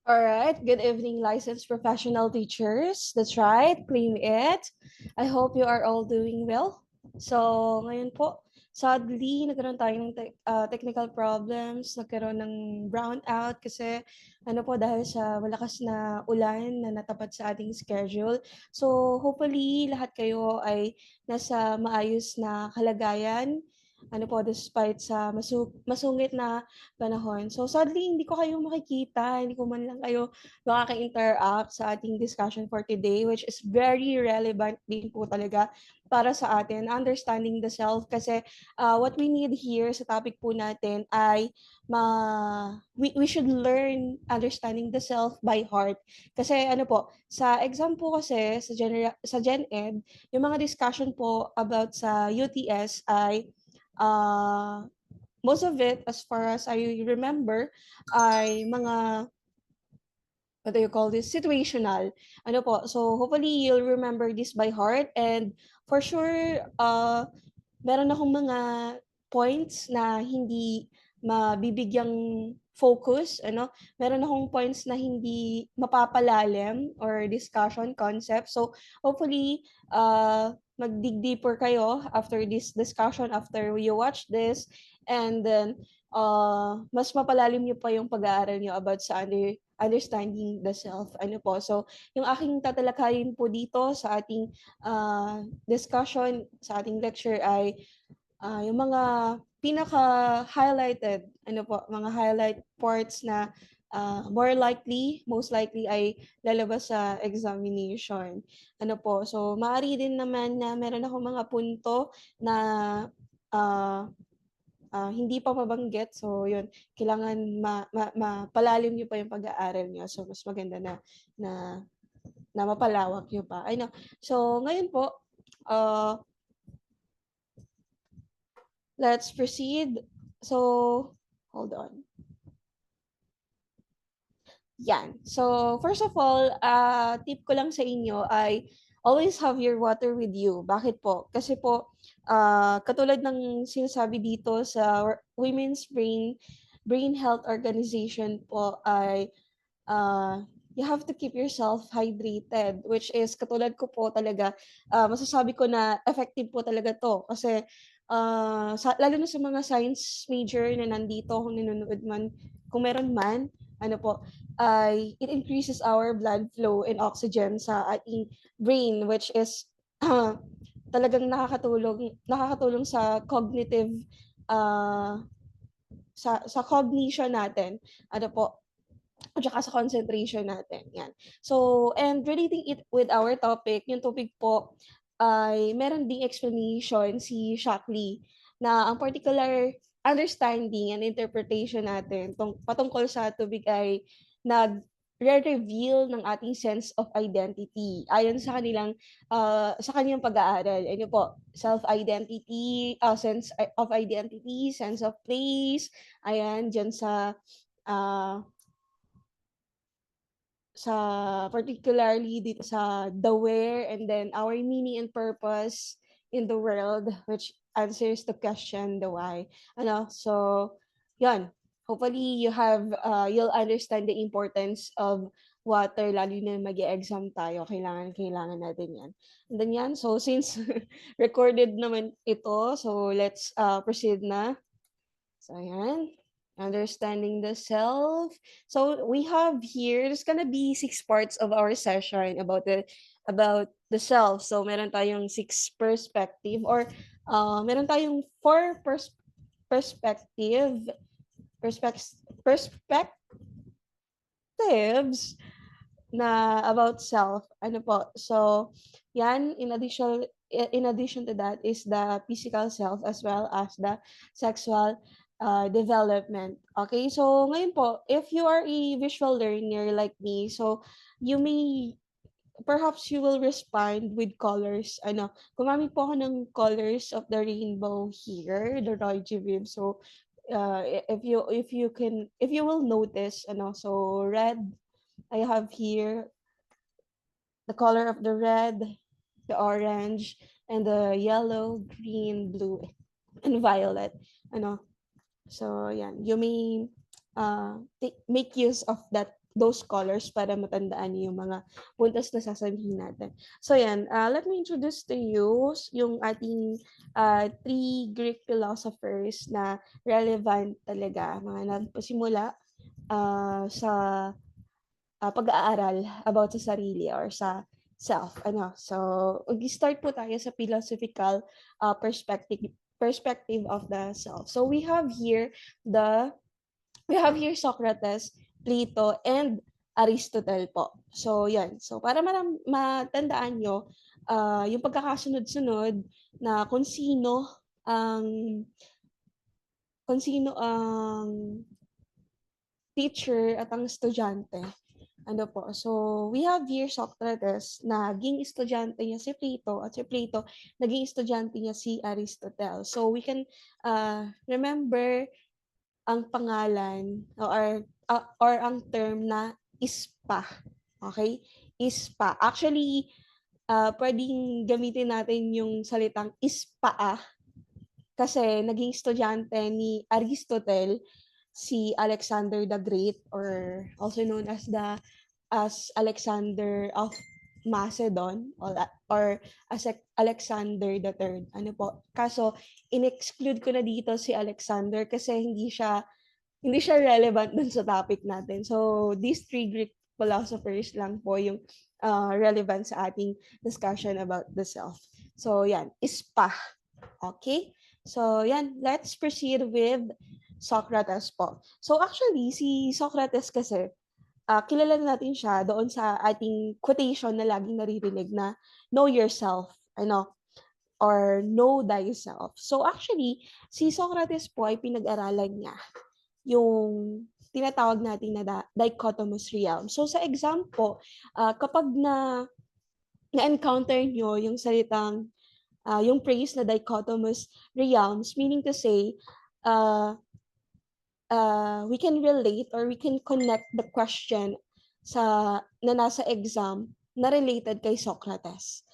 All right. Good evening, licensed professional teachers. That's right. Claim it. I hope you are all doing well. So, ngayon po, sadly, nagkaroon tayo ng technical problems, nagkaroon ng brownout kasi dahil sa malakas na ulan na natapat sa ating schedule. So, hopefully, lahat kayo ay nasa maayos na kalagayan. Despite sa masungit na panahon. So sadly, hindi ko kayo makikita, hindi ko man lang kayo makaka-interact sa ating discussion for today, which is very relevant din po talaga para sa atin, understanding the self. Kasi what we need here sa topic po natin ay we should learn understanding the self by heart. Kasi sa exam po kasi, sa Gen Ed, yung mga discussion po about sa UTS ay uh, most of it, as far as I remember, ay mga, what do you call this, situational. So hopefully you'll remember this by heart, and for sure, meron akong mga points na hindi mabibigyang focus, meron akong points na hindi mapapalalim or discussion concept. So hopefully, mag-dig deeper kayo after this discussion, after you watch this, and then mas mapalalim niyo pa yung pag-aaral niyo about sa understanding the self. So yung aking tatalakayin po dito sa ating discussion, sa ating lecture ay yung mga pinaka-highlighted, mga highlight parts na most likely ay lalabas sa examination. So maaari din naman na meron ako mga punto na uh, hindi pa mabanggit. So yun, kailangan mapalalim niyo pa yung pag-aaral niyo. So mas maganda na, na mapalawak niyo pa. I know. So ngayon po, uh, let's proceed. So, hold on. Yan. So, first of all, tip ko lang sa inyo ay always have your water with you. Bakit po? Kasi po, katulad ng sinasabi dito sa Women's Brain Health Organization po ay you have to keep yourself hydrated, which is katulad ko po talaga, masasabi ko na effective po talaga to kasi lalo na sa mga science major na nandito, kung nanonood man, kung meron man, ay it increases our blood flow and oxygen sa ating brain, which is talagang nakakatulong sa cognitive, uh, sa cognition natin. Po, at saka sa concentration natin. Yan. So, and relating it with our topic, yung topic po ay meron ding explanation si Shockley na ang particular understanding and interpretation natin patungkol sa tubig ay nag-reveal ng ating sense of identity ayon sa sa kanyang pag-aaral. Ano po, self-identity, sense of identity, sense of place, ayan, dyan uh, sa particularly dito sa the where and then our meaning and purpose in the world, which answers the question the why. So yun, hopefully you'll understand the importance of water, lalo na mag-exam tayo, kailangan natin yan. And then yan, so since recorded naman ito, so let's proceed na. So ayan, understanding the self. So we have here, there's gonna be 6 parts of our session about the self. So meron tayong 6 perspective, or meron tayong 4 perspective perspectives na about self. So yan, in addition to that is the physical self as well as the sexual development. Okay, so ngayon po, if you are a visual learner like me, so you may, perhaps you will respond with colors. Gumamit po ako ng colors of the rainbow here, the Roy G. Biv. So, if you will notice, so red, I have here the color of the red, the orange, and the yellow, green, blue, and violet. Ano, so yan, you may make use of that those colors para matandaan niyo yung mga puntos na sasabihin natin. So yan, let me introduce to you yung ating three Greek philosophers na relevant talaga, mga nagpasimula sa pag-aaral about sa sarili or sa self. So, mag-start po tayo sa philosophical perspective of the self. So, we have here Socrates, Plato, and Aristotle po. So, yan. So, para matandaan nyo, yung pagkakasunod-sunod na ang kung sino ang teacher at ang estudyante. So we have here Socrates, naging estudyante niya si Plato, at si Plato, naging estudyante niya si Aristotle. So we can remember ang pangalan or ang term na ispa. Okay? Ispa. Actually, pwedeng gamitin natin yung salitang ispa kasi naging estudyante ni Aristotle si Alexander the Great, or also known as Alexander of Macedon, or as Alexander the Third. Kaso in-exclude ko na dito si Alexander kasi hindi siya relevant dun sa topic natin. So these three Greek philosophers lang po yung relevant sa ating discussion about the self. So yan, ispa. Okay? So yan, let's proceed with Socrates po. So actually, si Socrates kasi, kilala natin siya doon sa ating quotation na laging naririnig na know yourself, or know thyself. So actually, si Socrates po ay pinag-aralan niya yung tinatawag natin na dichotomous realm. So sa exam po, kapag na-encounter nyo yung salitang, yung phrase na dichotomous realms, meaning to say, we can relate or we can connect the question na nasa exam na related kay Socrates.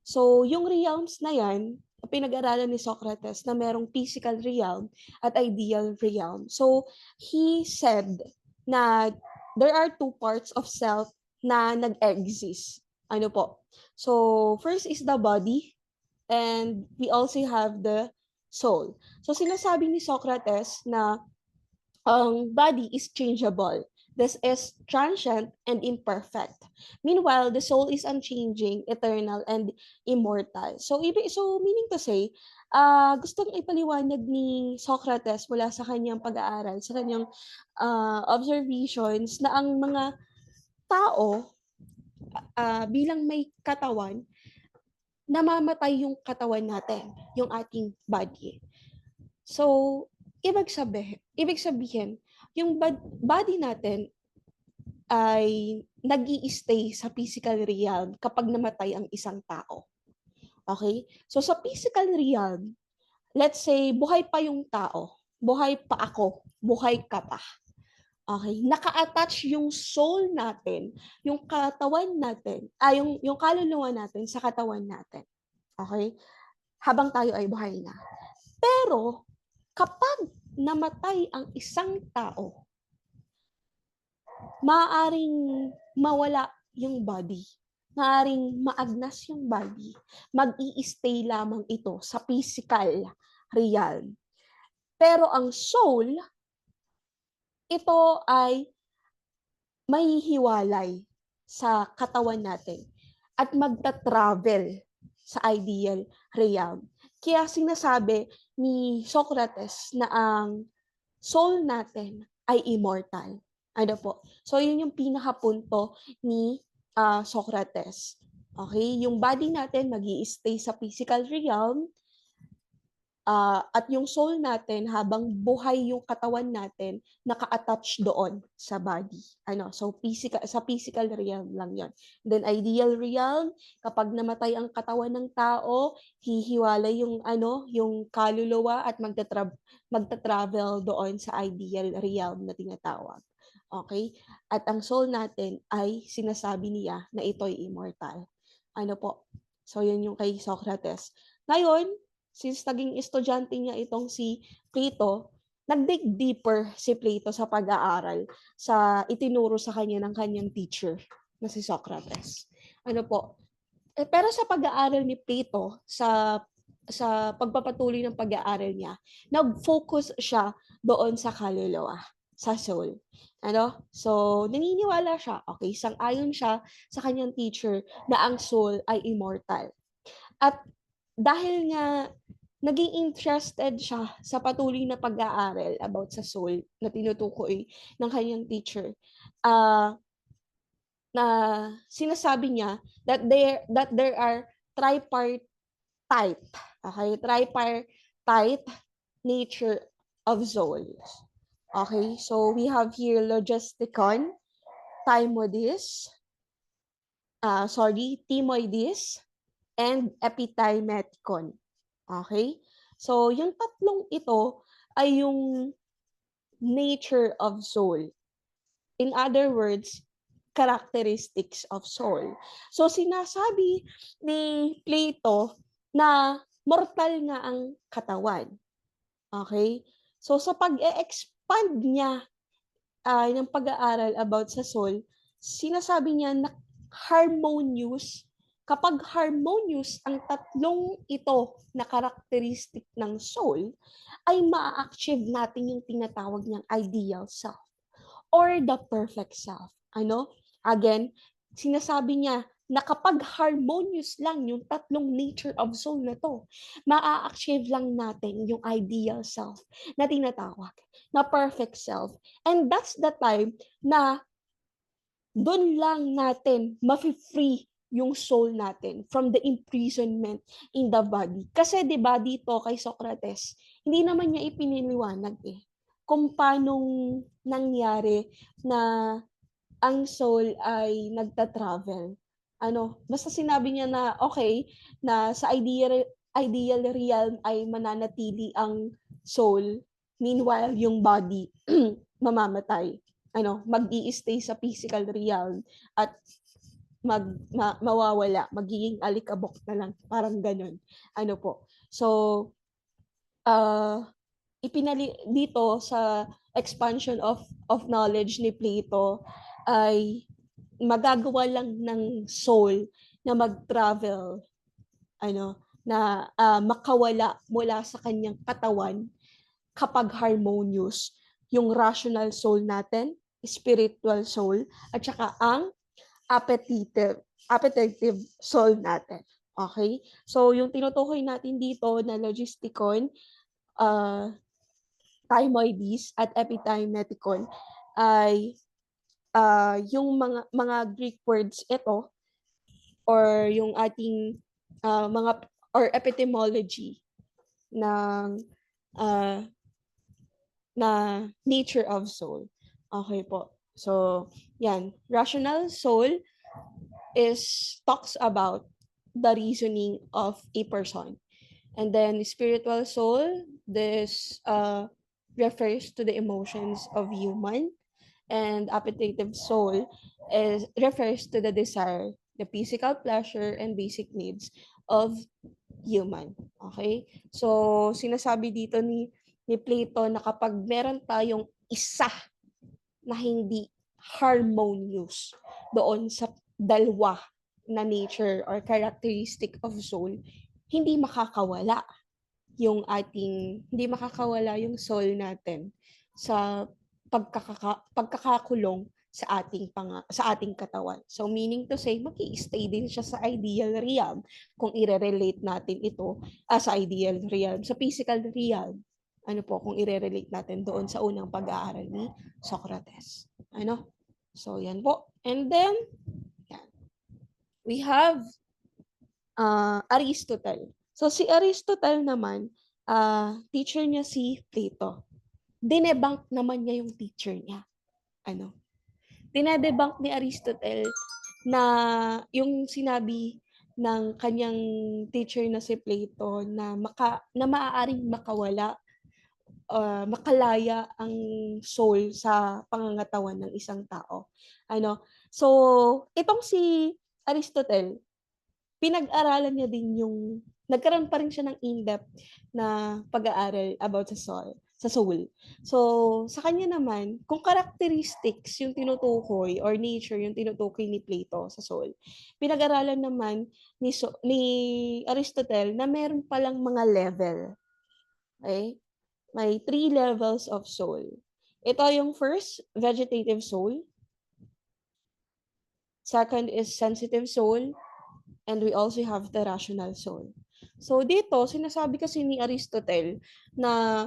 So, yung realms na yan, pinag-aralan ni Socrates na merong physical realm at ideal realm. So, he said na there are two parts of self na nag-exist. So, first is the body, and we also have the soul. So sinasabi ni Socrates na ang body is changeable. This is transient and imperfect. Meanwhile, the soul is unchanging, eternal, and immortal. So meaning to say, gustong ipaliwanag ni Socrates mula sa kanyang pag-aaral, sa kanyang observations na ang mga tao bilang may katawan, namamatay yung katawan natin, yung ating body. So, ibig sabihin, yung body natin ay nag-i-stay sa physical realm kapag namatay ang isang tao. Okay? So, sa physical realm, let's say, buhay pa yung tao, buhay pa ako, buhay ka pa. Okay, naka-attach yung soul natin, yung katawan natin, yung kaluluwa natin sa katawan natin. Okay? Habang tayo ay buhay na. Pero kapag namatay ang isang tao, maaaring mawala yung body. Maaaring maagnas yung body. Mag-i-stay lamang ito sa physical realm. Pero ang soul, ito ay mahihiwalay sa katawan natin at magta-travel sa ideal realm. Kaya sinasabi ni Socrates na ang soul natin ay immortal. So yun yung pinakapunto ni Socrates. Okay? Yung body natin mag-i-stay sa physical realm, at yung soul natin, habang buhay yung katawan natin, naka-attach doon sa body. So sa physical realm lang yon. Then ideal realm, kapag namatay ang katawan ng tao, hihiwalay yung kaluluwa at magta-travel doon sa ideal realm na tinatawag. Okay? At ang soul natin ay sinasabi niya na ito'y immortal. So yun yung kay Socrates. Ngayon, since naging estudyante niya itong si Plato, nag-dig deeper si Plato sa pag-aaral sa itinuro sa kanya ng kanyang teacher na si Socrates. Ano po? Pero sa pag-aaral ni Plato, sa pagpapatuloy ng pag-aaral niya, nag-focus siya doon sa kaluluwa, sa soul. Ano? So, naniniwala siya, okay, sang-ayon siya sa kanyang teacher na ang soul ay immortal. At dahil nga naging interested siya sa patuloy na pag-aaral about sa soul na tinutukoy ng kanyang teacher, uh, na sinasabi niya that there are tripartite, okay, tripartite nature of souls. Okay, so we have here logisticon, thymoides, thymoides, and epithymeticon. Okay? So, yung tatlong ito ay yung nature of soul. In other words, characteristics of soul. So, sinasabi ni Plato na mortal nga ang katawan. Okay? So, sa pag-e-expand niya ng pag-aaral about sa soul, sinasabi niya na harmonious. Kapag harmonious ang tatlong ito na characteristic ng soul, ay ma-achieve natin yung tinatawag niyang ideal self or the perfect self. Ano? Again, sinasabi niya na kapag harmonious lang yung tatlong nature of soul na to, ma-achieve lang natin yung ideal self na tinatawag na perfect self. And that's the time na doon lang natin mafi-free yung soul natin from the imprisonment in the body. Kasi 'di ba dito kay Socrates, hindi naman niya ipiniliwanag kung paano nangyari na ang soul ay nagta-travel. Ano, basta sinabi niya na okay, na sa ideal realm ay mananatili ang soul, meanwhile yung body mamamatay. Ano, mag-i-stay sa physical realm at mawawala, magiging alikabok na lang, parang ganun. Ano po. So, dito sa expansion of knowledge ni Plato ay magagawa lang ng soul na mag-travel, ano, na makawala mula sa kanyang katawan kapag harmonious yung rational soul natin, spiritual soul, at saka ang appetitive soul natin. Okay? So, yung tinutukoy natin dito na logisticon, thymoides, at epithymeticon ay yung mga Greek words ito or yung ating mga or epistemology ng uh, na nature of soul. Okay po. So, yan. Rational soul talks about the reasoning of a person. And then spiritual soul, this refers to the emotions of human. And appetitive soul refers to the desire, the physical pleasure, and basic needs of human. Okay? So, sinasabi dito ni Plato na kapag meron tayong isa na hindi harmonious doon sa dalawa na nature or characteristic of soul, hindi makakawala yung soul natin sa pagkakakulong sa ating katawan. So meaning to say, magi-stay din siya sa ideal realm kung i-relate natin ito sa ideal realm, sa physical realm. Ano po kung i-relate natin doon sa unang pag-aaral ni Socrates. Ano? So yan po. And then yan. We have Aristotle. So si Aristotle naman, teacher niya si Plato. Dinebunk naman niya yung teacher niya. Ano? Dinedebunk ni Aristotle na yung sinabi ng kanyang teacher na si Plato na maaaring makawala, makalaya ang soul sa pangangatawan ng isang tao. Ano? So, itong si Aristotle, pinag-aralan niya din nagkaroon pa rin siya ng in-depth na pag-aaral about sa soul. sa soul. So, sa kanya naman, kung characteristics yung tinutukoy or nature yung tinutukoy ni Plato sa soul, pinag-aralan naman ni Aristotle na meron palang mga level. Okay? May 3 levels of soul. Ito yung first, vegetative soul. Second is sensitive soul. And we also have the rational soul. So dito, sinasabi kasi ni Aristotle na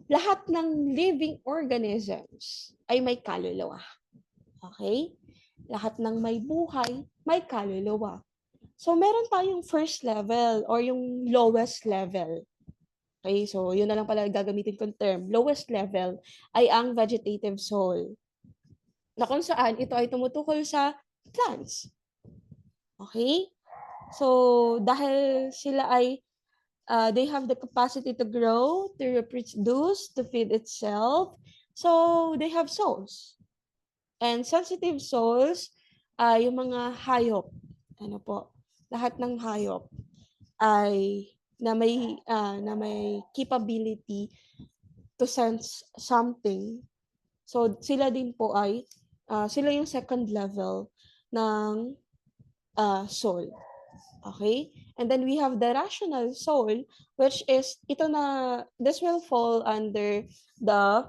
lahat ng living organisms ay may kaluluwa. Okay? Lahat ng may buhay, may kaluluwa. So meron tayong first level or yung lowest level. Okay, so yun na lang pala gagamitin kong term. Lowest level ay ang vegetative soul. Na kung saan ito ay tumutukol sa plants. Okay? So dahil sila ay they have the capacity to grow, to reproduce, to feed itself. So they have souls. And sensitive souls, yung mga hayop, ano po, lahat ng hayop ay na may capability to sense something. So sila din po ay sila yung second level ng soul. Okay? And then we have the rational soul, which is this will fall under the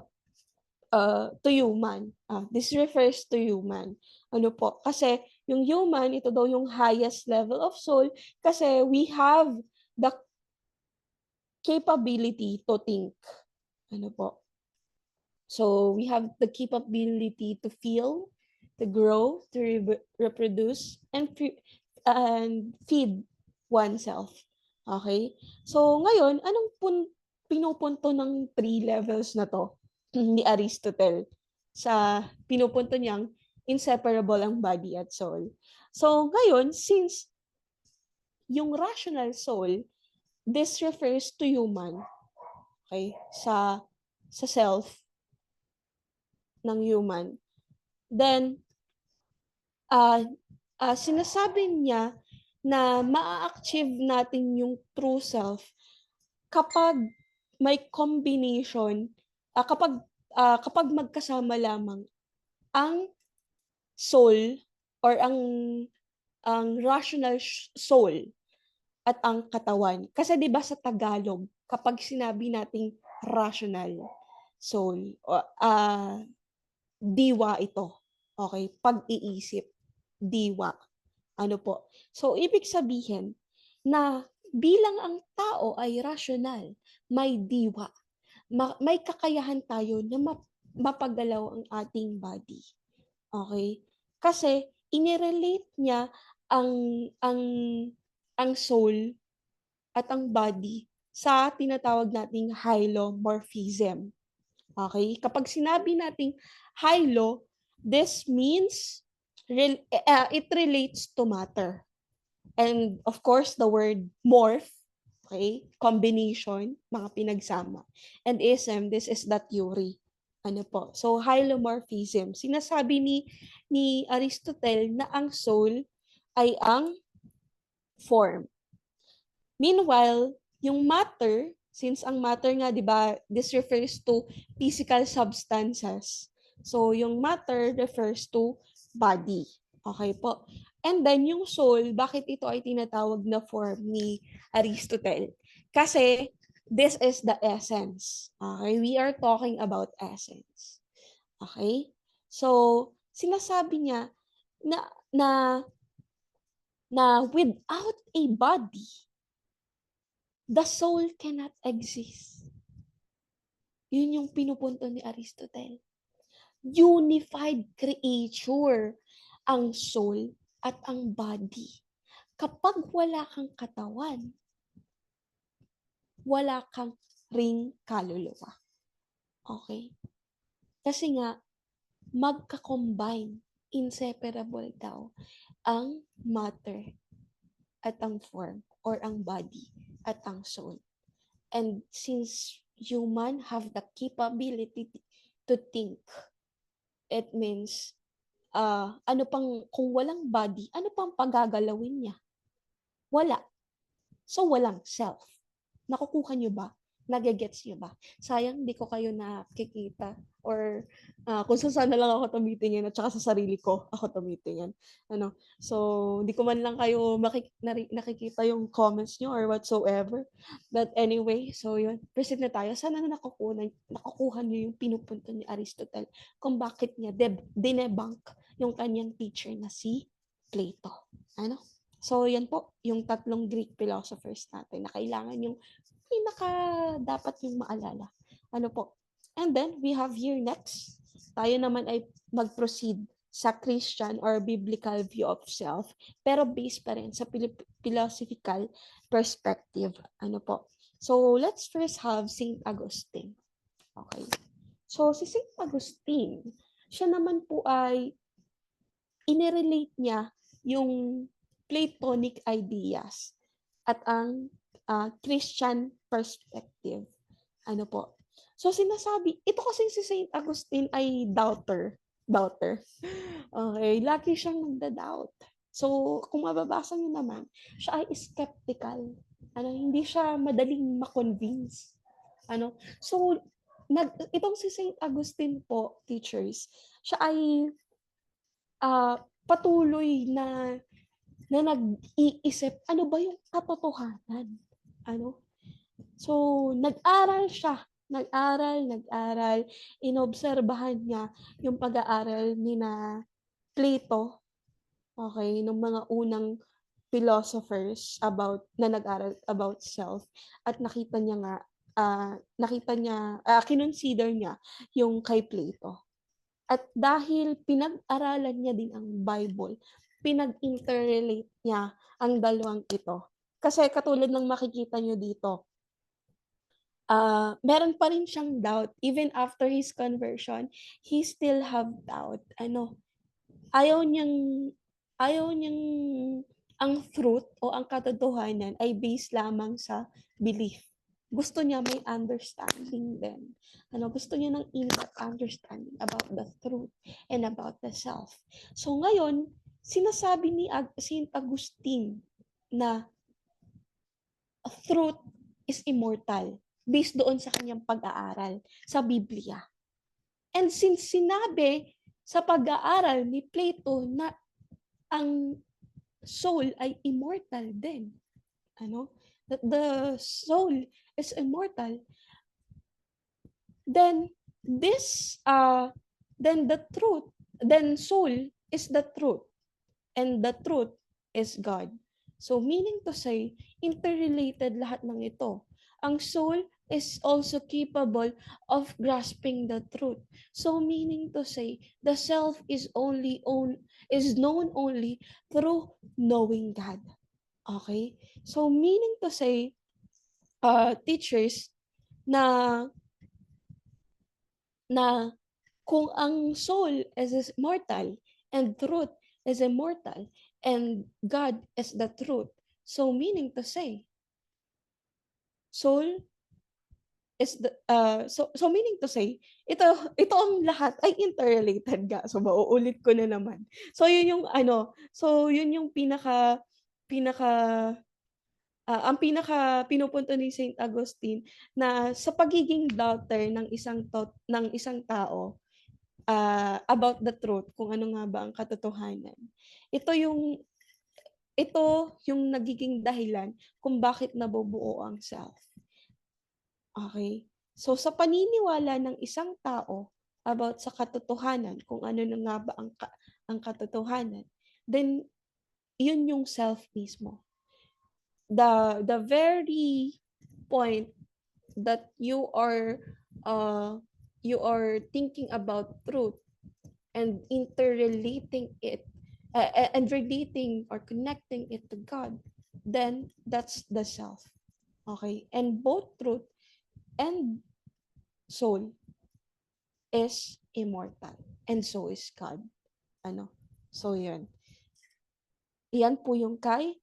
to human. This refers to human. Ano po? Kasi yung human, ito daw yung highest level of soul kasi we have the capability to think. Ano po? So we have the capability to feel, to grow, to reproduce, and feed oneself. Okay? So ngayon, anong pinupunto ng 3 levels na to ni Aristotle sa pinupunto niyang inseparable ang body at soul? So ngayon, since yung rational soul, this refers to human, okay, sa self ng human, then sinasabi niya na maa-achieve natin yung true self kapag may combination, kapag magkasama lamang ang soul or ang rational soul at ang katawan. Kasi 'di ba sa Tagalog, kapag sinabi nating rational soul, diwa ito. Okay, pag-iisip, diwa. Ano po? So ibig sabihin na bilang ang tao ay rational, may diwa, may kakayahan tayo na mapagalaw ang ating body. Okay? Kasi inirelate niya ang ang ang soul at ang body sa tinatawag nating hylomorphism. Okay? Kapag sinabi nating hylo, this means it relates to matter. And of course, the word morph, okay? Combination, mga pinagsama. And ism, this is the theory. Ano po? So, hylomorphism. Sinasabi ni Aristotle na ang soul ay ang form. Meanwhile, yung matter, since ang matter nga, di ba, this refers to physical substances. So, yung matter refers to body. Okay po. And then, yung soul, bakit ito ay tinatawag na form ni Aristotle? Kasi, this is the essence. Okay? We are talking about essence. Okay? So, sinasabi niya na, na, na without a body, the soul cannot exist. Yun yung pinupunto ni Aristotle. Unified creature ang soul at ang body. Kapag wala kang katawan, wala kang ring kaluluwa. Okay? Kasi nga, magka-combine, inseparable daw, ang matter at ang form or ang body at ang soul. And since human have the capability to think, it means kung walang body, ano pang pagagalawin niya? Wala. So walang self. Nakukuha niyo ba? Nagegets niyo ba? Sayang, di ko kayo nakikita. Or kung saan na lang ako tumitingin at saka sa sarili ko ako tumitingin. Ano? So, hindi ko man lang kayo nakikita yung comments niyo or whatsoever. But anyway, so yun. Proceed na tayo. Sana na nakukuha niyo yung pinupunto ni Aristotle kung bakit niya dinebunk yung kanyang teacher na si Plato. Ano? So, yan po, yung tatlong Greek philosophers natin na kailangan yung pinaka dapat yung maalala. Ano po? And then, we have here next, tayo naman ay mag-proceed sa Christian or biblical view of self, pero based pa rin sa philosophical perspective. Ano po? So, let's first have St. Augustine. Okay. So, si St. Augustine, siya naman po ay inirelate niya yung Platonic ideas at ang Christian perspective. Ano po? So sinasabi, ito kasi si Saint Augustine ay doubter. Doubter. Okay, lagi siyang nagda-doubt. So kung mababasa niyo naman, siya ay skeptical. Ano, hindi siya madaling ma-convince. Ano? So itong si Saint Augustine po, teachers, siya ay patuloy na nag-iisip, ano ba yung katotohanan? Ano? So, nag-aral, inobserbahan niya yung pag-aaral ni na Plato, okay, ng mga unang philosophers na nag-aral about self at kinonsider niya yung kay Plato. At dahil pinag-aralan niya din ang Bible, pinag-interrelate niya ang dalawang ito. Kasi katulad ng makikita niyo dito, meron pa rin siyang doubt. Even after his conversion, he still have doubt. Ayaw niyang, ayaw niyang ang truth o ang katotohanan ay based lamang sa belief. Gusto niya may understanding din. Gusto niya ng in-depth understanding about the truth and about the self. So ngayon, sinasabi ni Saint Augustine na truth is immortal based doon sa kanyang pag-aaral sa Biblia. And since sinabi sa pag-aaral ni Plato na ang soul ay immortal din, that the soul is immortal, then soul is the truth, and the truth is God. So meaning to say, interrelated lahat ng ito. Ang soul is also capable of grasping the truth. So meaning to say, the self is known only through knowing God. Okay? So meaning to say, teachers, na kung ang soul is immortal and truth is immortal and God is the truth. So meaning to say, soul is the so meaning to say, ito ang lahat ay interrelated ga. So mauulit ko na naman. So yun yung pinaka ang pinaka pinupunto ni Saint Augustine na sa pagiging doubter ng isang tao about the truth, kung ano nga ba ang katotohanan. Ito yung nagiging dahilan kung bakit nabubuo ang self. Okay? So sa paniniwala ng isang tao about sa katotohanan, kung ano na nga ba ang katotohanan, then yun yung self mismo. The very point that you are thinking about truth and interrelating it and relating or connecting it to God, then that's the self. Okay? And both truth and soul is immortal, and so is God. So yun. Yan po yung kay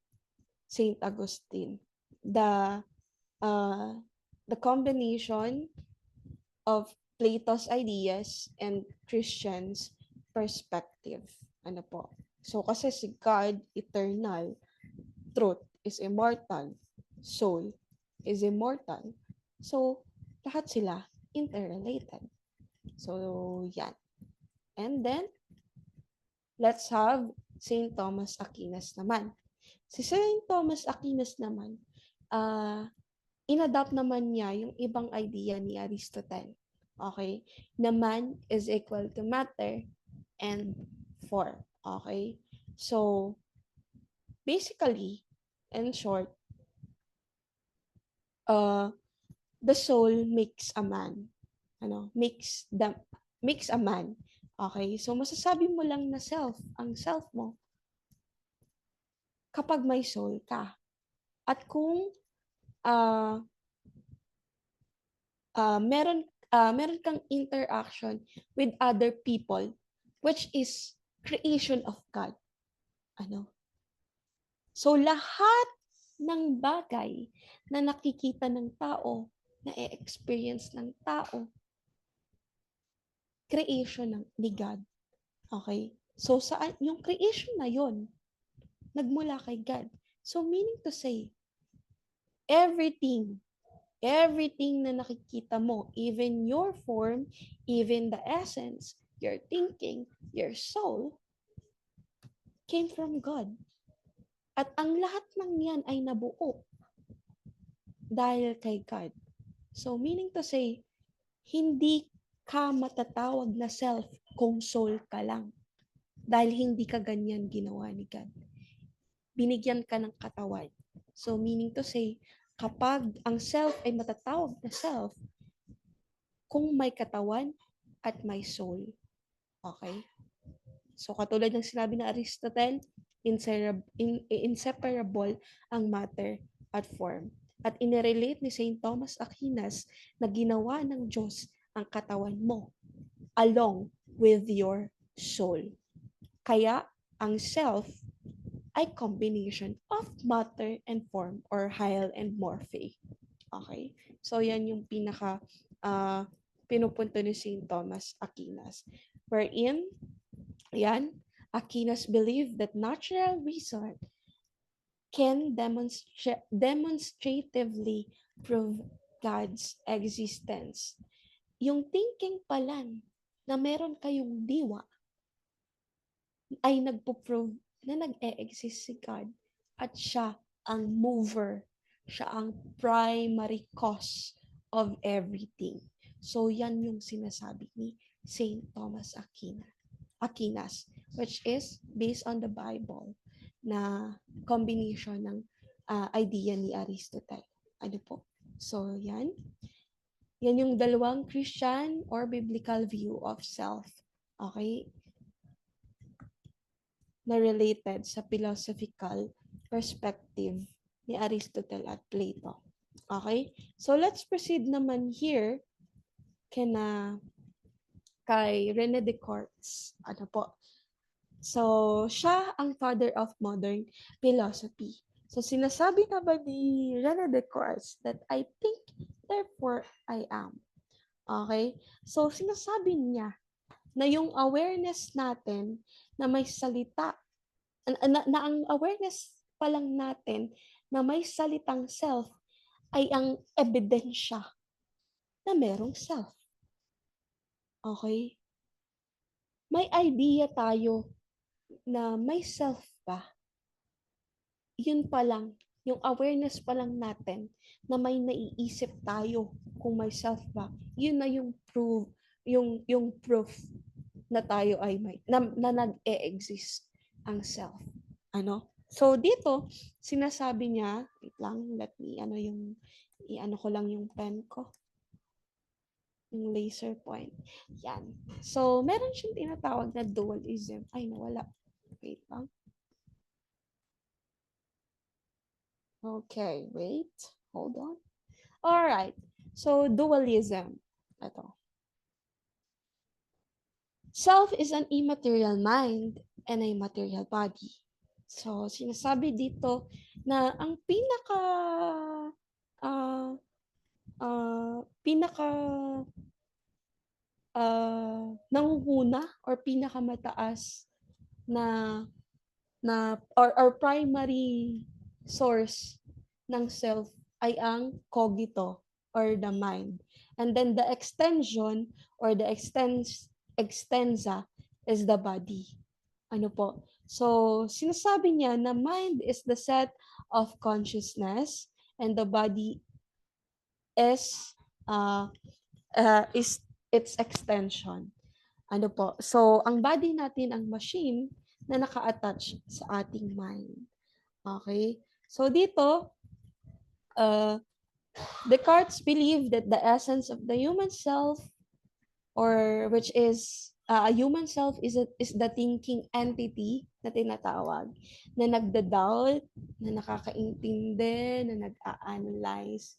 Saint Augustine. The combination of Plato's ideas and Christian's perspective. So kasi si God, eternal, truth is immortal, soul is immortal. So, lahat sila interrelated. So, yan. And then, let's have St. Thomas Aquinas naman. Si St. Thomas Aquinas naman, inadapt naman niya yung ibang idea ni Aristotle. Okay? Na man is equal to matter and form. Okay? So, basically, in short, the soul makes a man. Makes a man. Okay? So, masasabi mo lang na self, ang self mo, kapag may soul ka. At kung uh, meron kang interaction with other people, which is creation of God. So lahat ng bagay na nakikita ng tao, na e-experience ng tao, creation ni God. Okay? So saan yung creation na yon nagmula kay God. So meaning to say, everything na nakikita mo, even your form, even the essence, your thinking, your soul, came from God. At ang lahat ng yan ay nabuo dahil kay God. So meaning to say, hindi ka matatawag na self kung soul ka lang. Dahil hindi ka ganyan ginawa ni God. Binigyan ka ng katawan. So meaning to say, kapag ang self ay matatawag na self, kung may katawan at may soul. Okay? So katulad ng sinabi ng Aristotle, inseparable ang matter at form. At inirelate ni St. Thomas Aquinas na ginawa ng Diyos ang katawan mo along with your soul. Kaya ang self ay combination of matter and form or hyle and morphe. Okay? So yan yung pinaka pinupunto ni St. Thomas Aquinas. Wherein, yan, Aquinas believed that natural reason can demonstratively prove God's existence. Yung thinking pa lang na meron kayong diwa ay nagpo-prove na nag-e-exist si God at siya ang mover, siya ang primary cause of everything. So yan yung sinasabi ni St. Thomas Aquinas, which is based on the Bible na combination ng idea ni Aristotle. Ano po? So yan. Yan yung dalawang Christian or biblical view of self. Okay? Na related sa philosophical perspective ni Aristotle at Plato. Okay? So let's proceed naman here kay René Descartes. Ano po? So, siya ang father of modern philosophy. So, sinasabi na ba ni René Descartes that I think, therefore I am. Okay? So, sinasabi niya na yung awareness natin na may salita, na ang awareness pa lang natin na may salitang self ay ang ebidensya na merong self. Okay? May idea tayo na may self ba? Yun pa lang, yung awareness pa lang natin na may naiisip tayo kung may self ba, yun na yung proof na tayo ay na nag-e-exist ang self. So dito sinasabi niya, wait lang, let me i-ano ko lang yung pen ko. Yung laser point. Yan. So meron siyang tinatawag na dualism. Ay, nawala. Wait lang. Okay, wait. Hold on. All right. So dualism. Ito. Self is an immaterial mind and a material body. So sinasabi dito na ang pinaka nanguhuna or pinakamataas na or primary source ng self ay ang cogito or the mind. And then the extension or the extensa is the body. Ano po? So, sinasabi niya na mind is the set of consciousness and the body is uh, is its extension. Ano po? So, ang body natin ang machine na naka-attach sa ating mind. Okay? So, dito, Descartes believed that the essence of the human self, or which is a human self, is the thinking entity na tinatawag, na nagda-doubt, na nakakaintindi, na nag-a-analyze,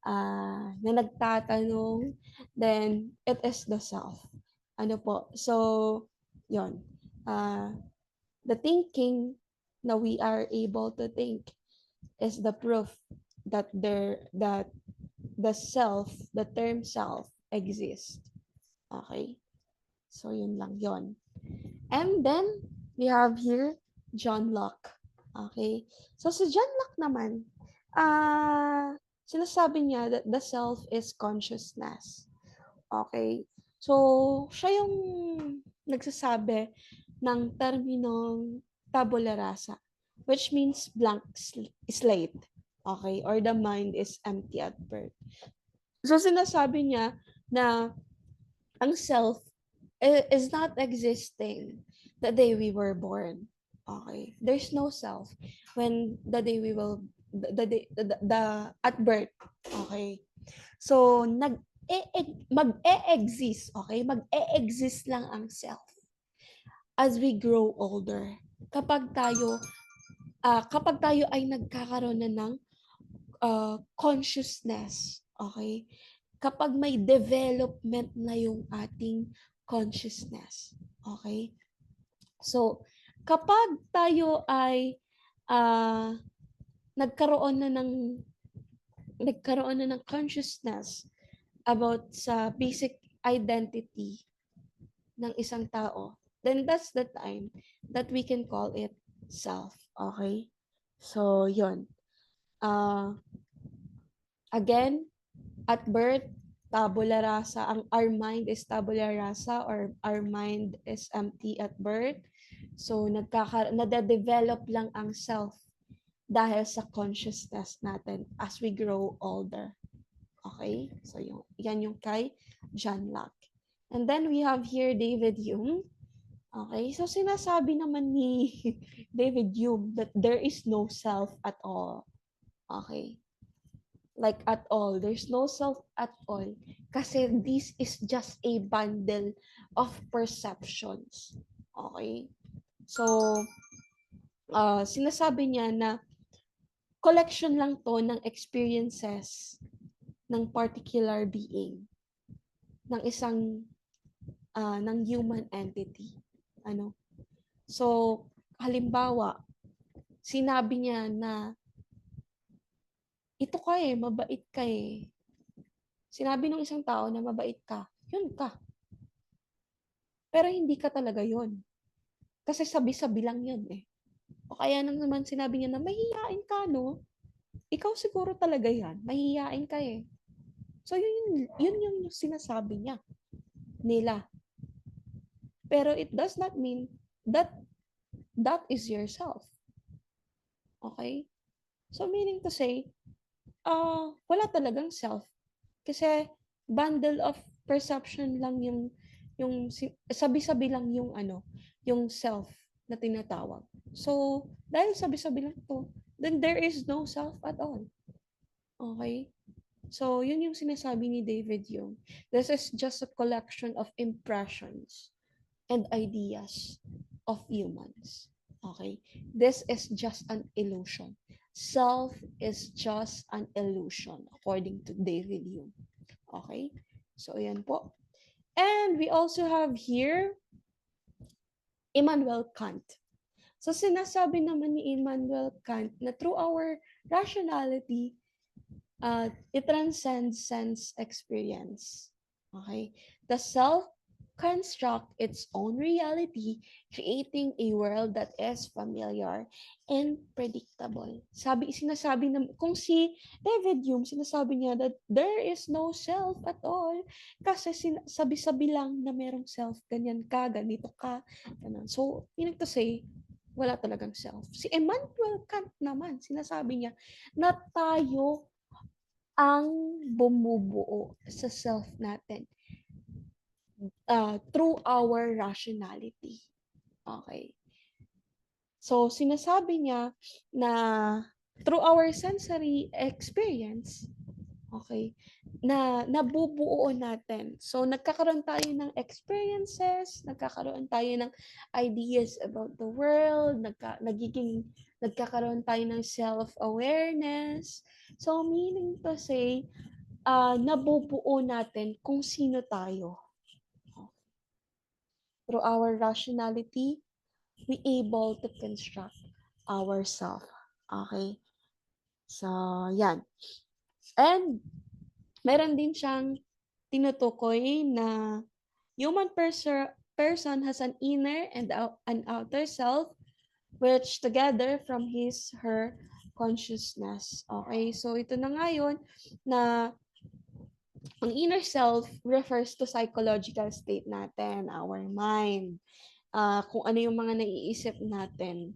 na nagtatanong, then it is the self. Ano po? So, yon. The thinking na we are able to think is the proof that the self, the term self exists. Okay? So, yun lang yon. And then, we have here John Locke. Okay? So, si John Locke naman, sinasabi niya that the self is consciousness. Okay? So, siya yung nagsasabi ng terminong tabula rasa, which means blank slate. Okay? Or the mind is empty at birth. So, sinasabi niya na ang self is not existing the day we were born. Okay? There's no self when the day we will the at birth. Okay? So mag-e-exist, okay? Mag-e-exist lang ang self as we grow older. Kapag tayo ay nagkakaroon na ng consciousness, okay? Kapag may development na yung ating consciousness, okay? So, kapag tayo ay nagkaroon na ng consciousness about sa basic identity ng isang tao, then that's the time that we can call it self. Okay? So, yun. Again, at birth, tabula rasa. Our mind is tabula rasa, or our mind is empty at birth. So, nade-develop lang ang self dahil sa consciousness natin as we grow older. Okay? So, yan yung kay John Locke. And then we have here David Hume. Okay? So, sinasabi naman ni David Hume that there is no self at all. Okay? Like at all. There's no self at all. Kasi this is just a bundle of perceptions. Okay? So, sinasabi niya na collection lang to ng experiences ng particular being, ng isang ng human entity. Ano? So, halimbawa, sinabi niya na ito ka mabait ka Sinabi ng isang tao na mabait ka, yun ka. Pero hindi ka talaga yun. Kasi sabi-sabi lang yun O kaya naman sinabi niya na mahihiyain ka, no? Ikaw siguro talaga yan. Mahihiyain ka So, yun yung sinasabi niya. Nila. Pero it does not mean that that is yourself. Okay? So, meaning to say, wala talagang self. Kasi bundle of perception lang yung sabi-sabi lang yung self na tinatawag. So, dahil sabi-sabi lang to, then there is no self at all. Okay? So, yun yung sinasabi ni David Hume. This is just a collection of impressions and ideas of humans. Okay? This is just an illusion. Self is just an illusion, according to David Hume. Okay? So, ayan po. And we also have here Immanuel Kant. So, sinasabi naman ni Immanuel Kant na through our rationality, it transcends sense experience. Okay? The self construct its own reality, creating a world that is familiar and predictable. Sinasabi na, kung si David Hume, sinasabi niya that there is no self at all. Kasi sabi-sabi lang na merong self, ganyan ka, ganito ka, ganun. So, meaning to say, wala talagang self. Si Immanuel Kant naman, sinasabi niya na tayo ang bumubuo sa self natin through our rationality. Okay. So, sinasabi niya na through our sensory experience, okay, na nabubuo natin. So, nagkakaroon tayo ng experiences, nagkakaroon tayo ng ideas about the world, nagkakaroon tayo ng self-awareness. So, meaning to say, nabubuo natin kung sino tayo. Through our rationality, we able to construct ourselves. Okay? So, yan. And, meron din siyang tinutukoy na human person has an inner and an outer self which together from her consciousness. Okay? So, ito na ngayon na ang inner self refers to psychological state natin, our mind. Kung ano yung mga naiisip natin,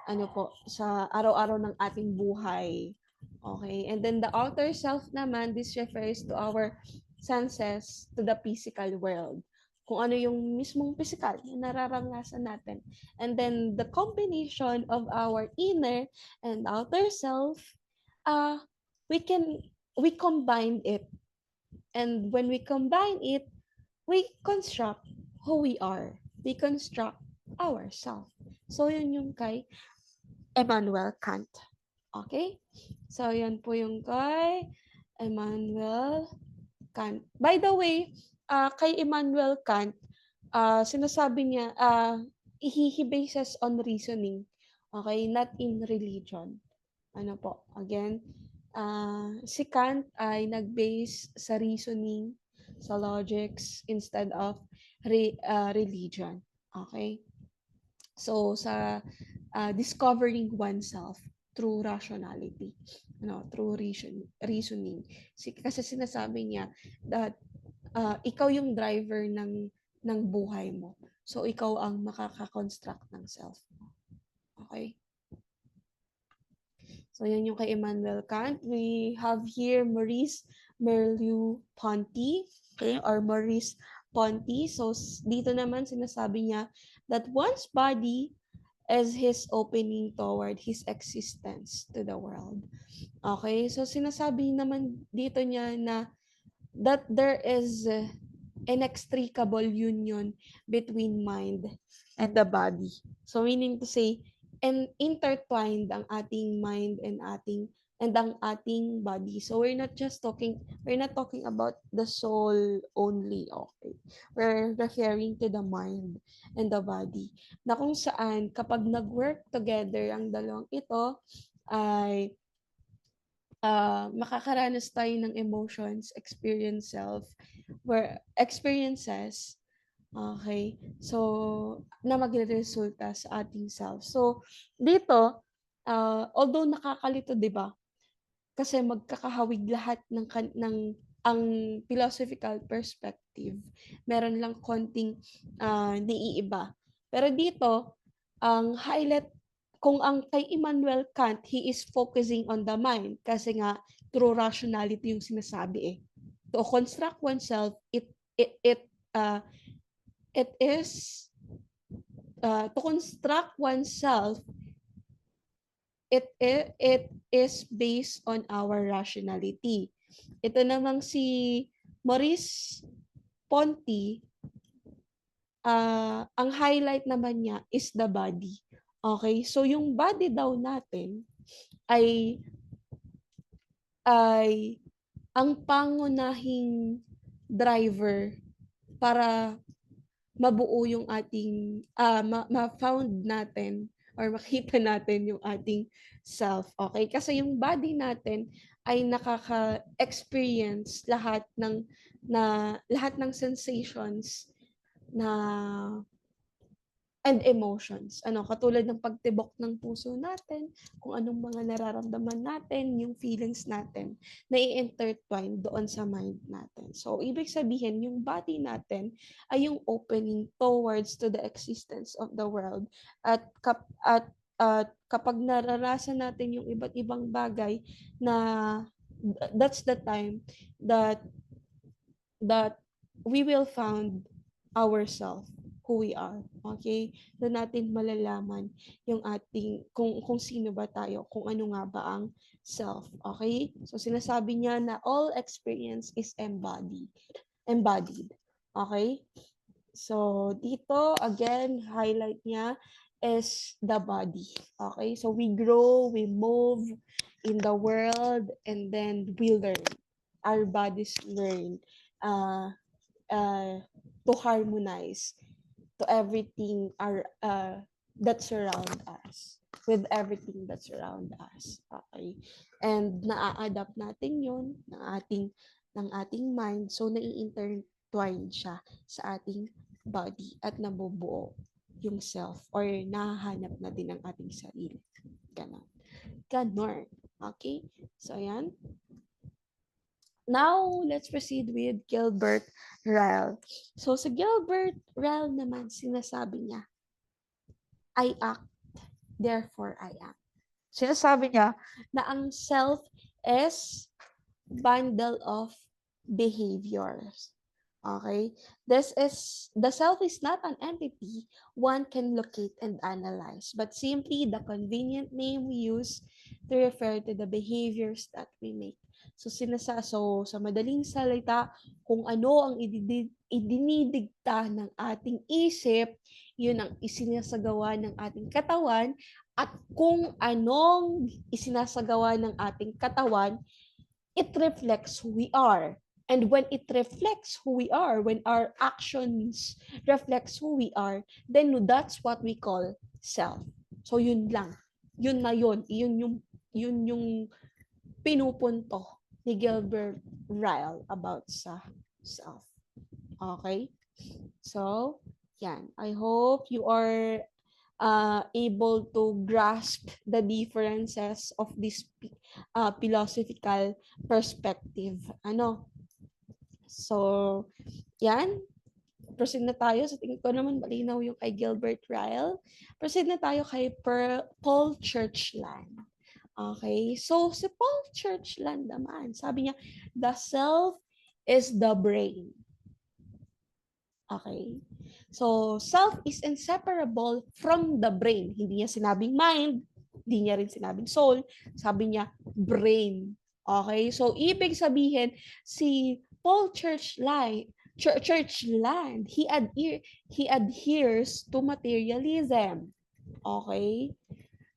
ano po, sa araw-araw ng ating buhay. Okay? And then the outer self naman, this refers to our senses, to the physical world. Kung ano yung mismong physical na nararanasan natin. And then the combination of our inner and outer self, we combine it. And when we combine it, we construct who we are. We construct ourselves. So, yun yung kay Immanuel Kant. Okay? So, yun po yung kay Immanuel Kant. By the way, kay Immanuel Kant, sinasabi niya, he bases on reasoning. Okay? Not in religion. Ano po? Again, si Kant ay nag-base sa reasoning, sa logics, instead of religion. Okay? So, sa discovering oneself through rationality, through reasoning. Kasi sinasabi niya that ikaw yung driver ng buhay mo. So, ikaw ang makaka-construct ng self mo. Okay? So, yan yung kay Immanuel Kant. We have here Maurice Merleau-Ponty, okay, or Maurice Ponty. So, dito naman sinasabi niya that one's body is his opening toward his existence to the world. Okay, so sinasabi naman dito niya na that there is inextricable union between mind and the body. So meaning to say, and intertwined ang ating mind and ang ating body. So we're not talking about the soul only, okay? We're referring to the mind and the body. Na kung saan, kapag nag-work together ang dalawang ito, ay makakaranas tayo ng emotions, experiences, okay, so, na magre-resulta sa ating self. So, dito, although nakakalito, di ba? Kasi magkakahawig lahat ng ang philosophical perspective. Meron lang konting naiiba. Pero dito, ang highlight, kung ang kay Immanuel Kant, he is focusing on the mind kasi nga through rationality yung sinasabi eh. To construct oneself, it is to construct oneself, it is based on our rationality. Ito namang si Maurice Ponty, ang highlight naman niya is the body. Okay? So yung body daw natin ay ang pangunahing driver para mabuo yung ating ma-found natin or makita natin yung ating self. Okay? Kasi yung body natin ay nakaka-experience lahat ng sensations and emotions. Katulad ng pagtibok ng puso natin, kung anong mga nararamdaman natin, yung feelings natin, na i-intertwine doon sa mind natin. So, ibig sabihin, yung body natin ay yung opening towards to the existence of the world. At kapag naranasan natin yung iba't ibang bagay na that's the time that we will found ourselves, who we are. Okay? Doon natin malalaman yung kung sino ba tayo, kung ano nga ba ang self. Okay? So sinasabi niya na all experience is embodied. Okay? So dito again highlight niya is the body. Okay? So we grow, we move in the world, and then we learn. Our bodies learn uh, to harmonize to everything that surround us, with everything that surround us. Okay? And naa-adapt natin 'yon ng ating mind, so nai-intertwine siya sa ating body at nabubuo yung self, or nahahanap natin ang ating sarili. Ganon. Okay? So, ayan. Now, let's proceed with Gilbert Ryle. So, sa Gilbert Ryle naman, sinasabi niya, I act, therefore I am. Sinasabi niya na ang self is bundle of behaviors. Okay? The self is not an entity one can locate and analyze, but simply the convenient name we use to refer to the behaviors that we make. So sa madaling salita, kung ano ang idinidikta ng ating isip, yun ang isinasagawa ng ating katawan, at kung anong isinasagawa ng ating katawan, it reflects who we are. And when it reflects who we are, when our actions reflects who we are, then that's what we call self. So yun lang. Yun na yun. Yun yung pinupunto ni Gilbert Ryle about sa self. Okay? So, yan. I hope you are able to grasp the differences of this philosophical perspective. So, yan. Proceed na tayo. Sa tingin ko naman malinaw yung kay Gilbert Ryle. Proceed na tayo kay Paul Churchland. Okay? So, si Paul Churchland naman, sabi niya, the self is the brain. Okay? So, self is inseparable from the brain. Hindi niya sinabing mind, hindi niya rin sinabing soul, sabi niya brain. Okay? So, ibig sabihin, si Paul Churchland, he adheres to materialism. Okay?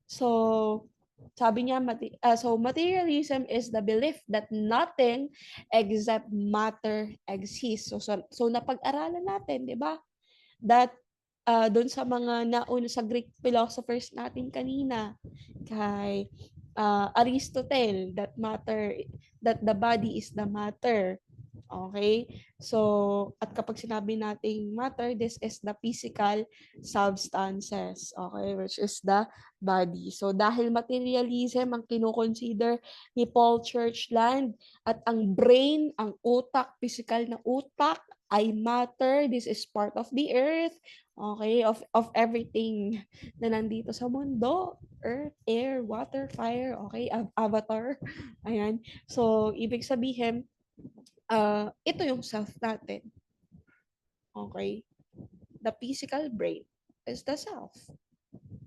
So, sabi niya, materialism is the belief that nothing except matter exists. So napag-aralan natin, di ba? That doon sa mga nauna sa Greek philosophers natin kanina, kay Aristotle, that the body is the matter. Okay? So, at kapag sinabi nating matter, this is the physical substances, okay, which is the body. So, dahil materialism ang kinoconsider ni Paul Churchland, at ang brain, ang utak, physical na utak, ay matter, this is part of the earth, okay, of everything na nandito sa mundo, earth, air, water, fire, okay, avatar, ayan. So, ibig sabihin, ito yung self natin. Okay? The physical brain is the self.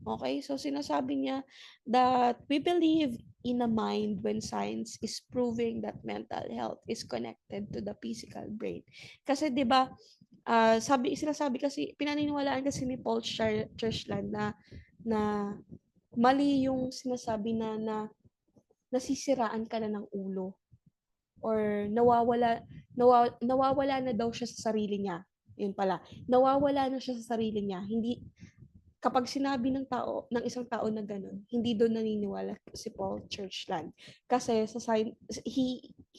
Okay? So, sinasabi niya that we believe in a mind when science is proving that mental health is connected to the physical brain. Kasi, di ba, sinasabi kasi, pinaniniwalaan kasi ni Paul Churchland na mali yung sinasabi na nasisiraan ka na ng ulo, or nawawala na daw siya sa sarili niya. Yun pala. Nawawala na siya sa sarili niya. Hindi, kapag sinabi ng isang tao na gano'n, hindi doon naniniwala si Paul Churchland. Kasi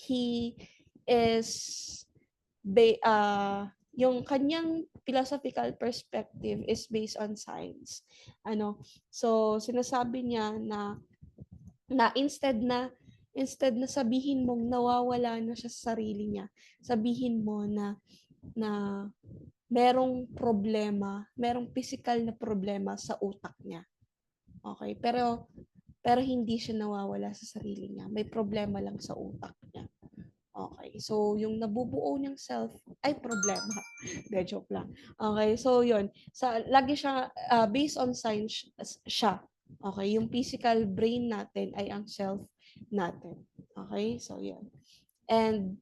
he is yung kanyang philosophical perspective is based on science. So sinasabi niya na instead na sabihin mong nawawala na siya sa sarili niya, sabihin mo na merong problema, merong physical na problema sa utak niya. Okay? Pero hindi siya nawawala sa sarili niya. May problema lang sa utak niya. Okay. So, yung nabubuo niyang self ay problema. De, joke lang. Okay. So, yun. Lagi siya, based on science siya. Okay. Yung physical brain natin ay ang self natin. Okay. So, yun. And,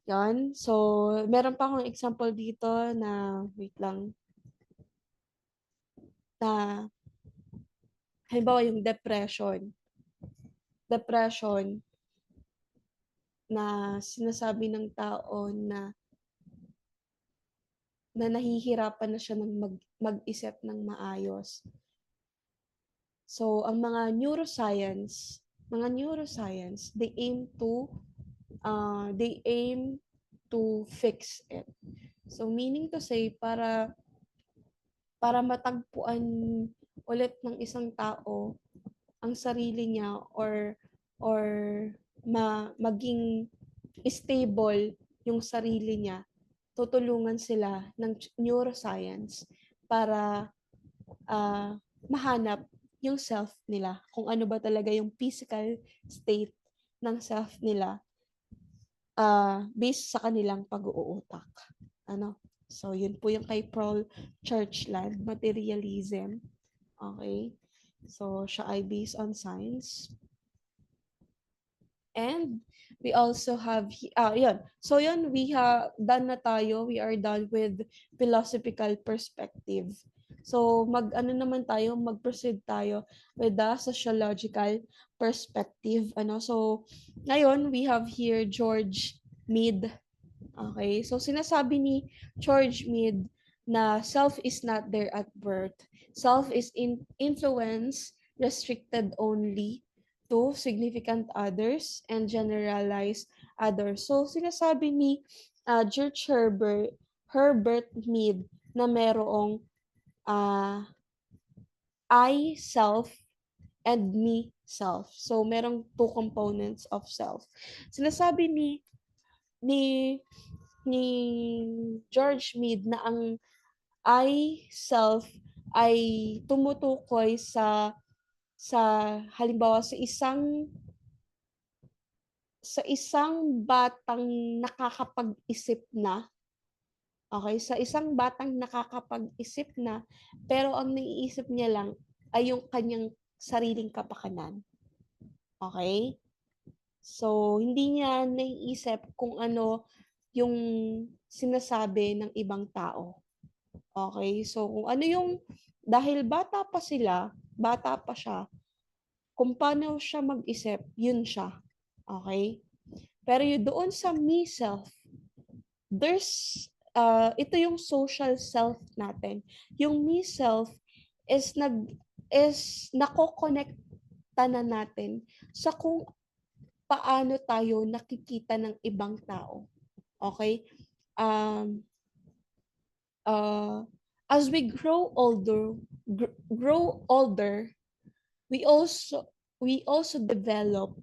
yun. So, meron pa akong example dito na, wait lang, na, halimbawa yung depression. Depression, na sinasabi ng tao na nahihirapan na siya ng mag-isip ng maayos. So, ang mga neuroscience, they aim to fix it. So, meaning to say, para matagpuan ulit ng isang tao ang sarili niya or maging stable yung sarili niya, tutulungan sila ng neuroscience para mahanap yung self nila, kung ano ba talaga yung physical state ng self nila based sa kanilang pag-uutak. So, yun po yung kay Paul Churchland, materialism. Okay? So, siya ay based on science. And we also have, yun. So, yun, we have done na tayo. We are done with philosophical perspective. So, mag-proceed tayo with the sociological perspective. So, ngayon, we have here George Mead. Okay, so sinasabi ni George Mead na self is not there at birth. Self is influence restricted only to significant others and generalized others. So sinasabi ni George Herbert Mead na merong I self and me self. So merong two components of self. Sinasabi ni ni George Mead na ang I self ay tumutukoy sa halimbawa sa isang batang nakakapag-isip na. Okay, sa isang batang nakakapag-isip na, pero ang naiisip niya lang ay yung kanyang sariling kapakanan. Okay? So, hindi niya naiisip kung ano yung sinasabi ng ibang tao. Okay? So, kung ano yung, dahil bata pa siya, kung paano siya mag-isip, yun siya. Okay? Pero yung doon sa me self, ito yung social self natin. Yung me self is nako-connecta na natin sa kung paano tayo nakikita ng ibang tao. Okay? As we grow older, we also develop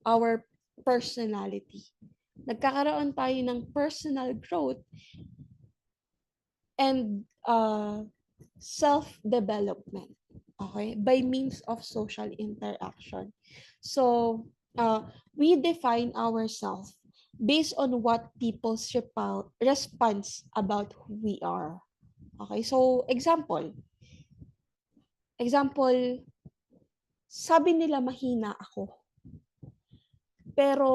our personality. Nagkakaroon tayo ng personal growth and self-development. Okay? By means of social interaction. So, we define ourselves based on what people's response about who we are. Okay? So, example, sabi nila mahina ako. Pero,